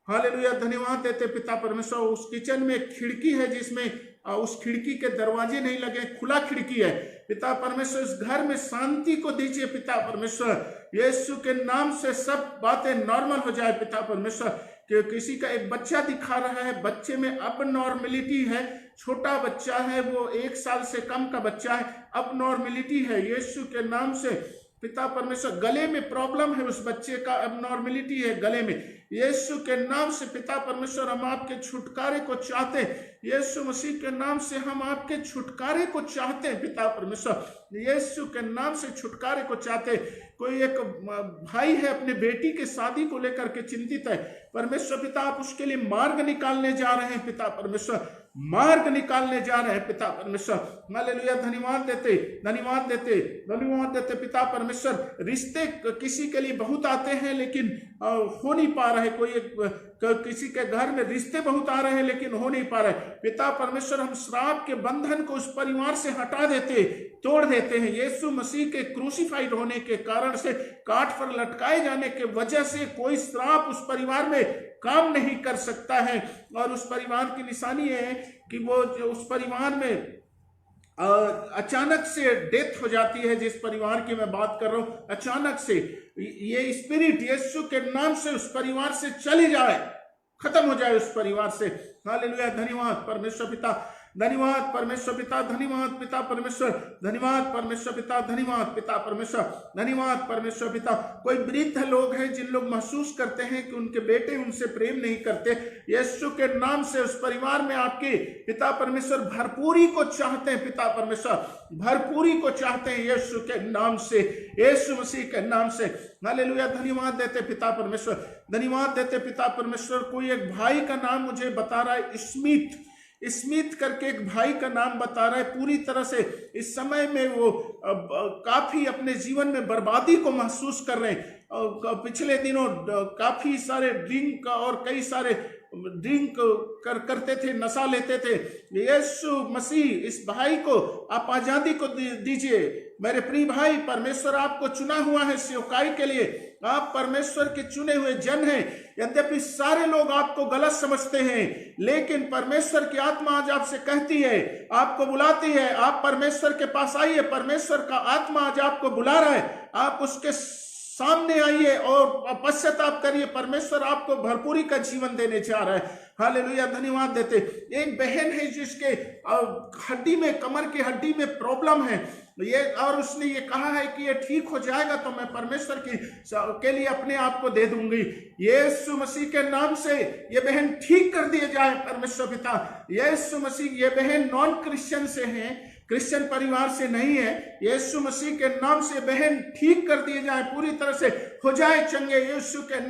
हालेलुया, धन्यवाद देते पिता परमेश्वर। उस किचन में खिड़की है जिसमें उस खिड़की के दरवाजे नहीं लगे, खुला खिड़की है पिता परमेश्वर। इस घर में शांति को दीजिए पिता परमेश्वर, यीशु के नाम से सब बातें नॉर्मल हो जाए पिता परमेश्वर। कि किसी का एक बच्चा दिखा रहा है, बच्चे में अबनॉर्मलिटी है, छोटा बच्चा है, वो 1 साल से कम का बच्चा है, अबनॉर्मलिटी है, यीशु के नाम से पिता परमेश्वर। गले में प्रॉब्लम है, उस बच्चे का अबनॉर्मलिटी है गले में, यीशु के नाम से पिता परमेश्वर हम आपके छुटकारे को चाहते हैं, यीशु मसीह के नाम से हम आपके छुटकारे को चाहते हैं पिता परमेश्वर, यीशु के नाम से छुटकारे को चाहते हैं। कोई एक भाई है अपने बेटी के शादी को लेकर के चिंतित है, परमेश्वर पिता आप उसके लिए मार्ग निकालने जा रहे हैं पिता परमेश्वर, मार्ग निकालने जा रहे हैं पिता परमेश्वर। हालेलुया, धन्यवाद देते, धन्यवाद देते, धन्यवाद देते पिता परमेश्वर। रिश्ते किसी के लिए बहुत आते हैं लेकिन हो नहीं पा रहे, किसी के घर में रिश्ते बहुत आ रहे हैं लेकिन हो नहीं पा रहे, पिता परमेश्वर हम श्राप के बंधन को उस परिवार से हटा देते, तोड़ देते हैं। यीशु मसीह के क्रूसिफाइड होने के कारण से, काट पर लटकाए जाने के वजह से कोई श्राप उस परिवार में काम नहीं कर सकता है, और उस परिवार की निशानी है कि वो जो उस परिवार में अचानक से डेथ हो जाती है, जिस परिवार की मैं बात कर रहा हूं, अचानक से ये स्पिरिट यीशु के नाम से उस परिवार से चली जाए, खत्म हो जाए उस परिवार से। हालेलुया, धन्यवाद परमेश्वर पिता, धन्यवाद परमेश्वर पिता, धन्यवाद पिता परमेश्वर, धन्यवाद परमेश्वर पिता, धन्यवाद पिता परमेश्वर, धन्यवाद परमेश्वर पिता। कोई वृद्ध लोग हैं जिन लोग महसूस करते हैं कि उनके बेटे उनसे प्रेम नहीं करते, यीशु के नाम से उस परिवार में आपके पिता परमेश्वर भरपूरी को चाहते हैं पिता परमेश्वर, भरपूरी को चाहते हैं यीशु के नाम से, यीशु मसीह के नाम से। हालेलुया, धन्यवाद देते पिता परमेश्वर, धन्यवाद देते पिता परमेश्वर। कोई एक भाई का नाम मुझे बता रहा है, स्मिथ करके एक भाई का नाम बता रहा है, पूरी तरह से इस समय में वो काफी अपने जीवन में बर्बादी को महसूस कर रहे हैं। पिछले दिनों काफी सारे ड्रिंक और कई सारे ड्रिंक करते थे, नशा लेते थे। यीशु मसीह इस भाई को आप आजादी को दीजिए। मेरे प्रिय भाई, परमेश्वर आपको चुना हुआ है सेवकाई के लिए। आप परमेश्वर के चुने हुए जन हैं। यद्यपि सारे लोग आपको गलत समझते हैं, लेकिन परमेश्वर की आत्मा आज आपसे कहती है, आपको बुलाती है, आप परमेश्वर के पास आइए। परमेश्वर का आत्मा आज आपको बुला रहा है, आप उसके सामने आइए और पश्चाताप करिए। परमेश्वर आपको भरपूरी का जीवन देने जा रहा है। हालेलुया, धन्यवाद देते। एक बहन है जिसके हड्डी में, कमर की हड्डी में प्रॉब्लम है, ये और उसने ये कहा है कि ये ठीक हो जाएगा तो मैं परमेश्वर के लिए अपने आप को दे दूंगी। यीशु मसीह के नाम से ये बहन ठीक कर दिए जाए परमेश्वर पिता। यीशु मसीह, ये बहन नॉन क्रिश्चियन से है, क्रिश्चियन परिवार से नहीं है। यीशु मसीह के नाम से बहन ठीक कर दिए जाए, पूरी तरह से हो जाए चंगे यीशु के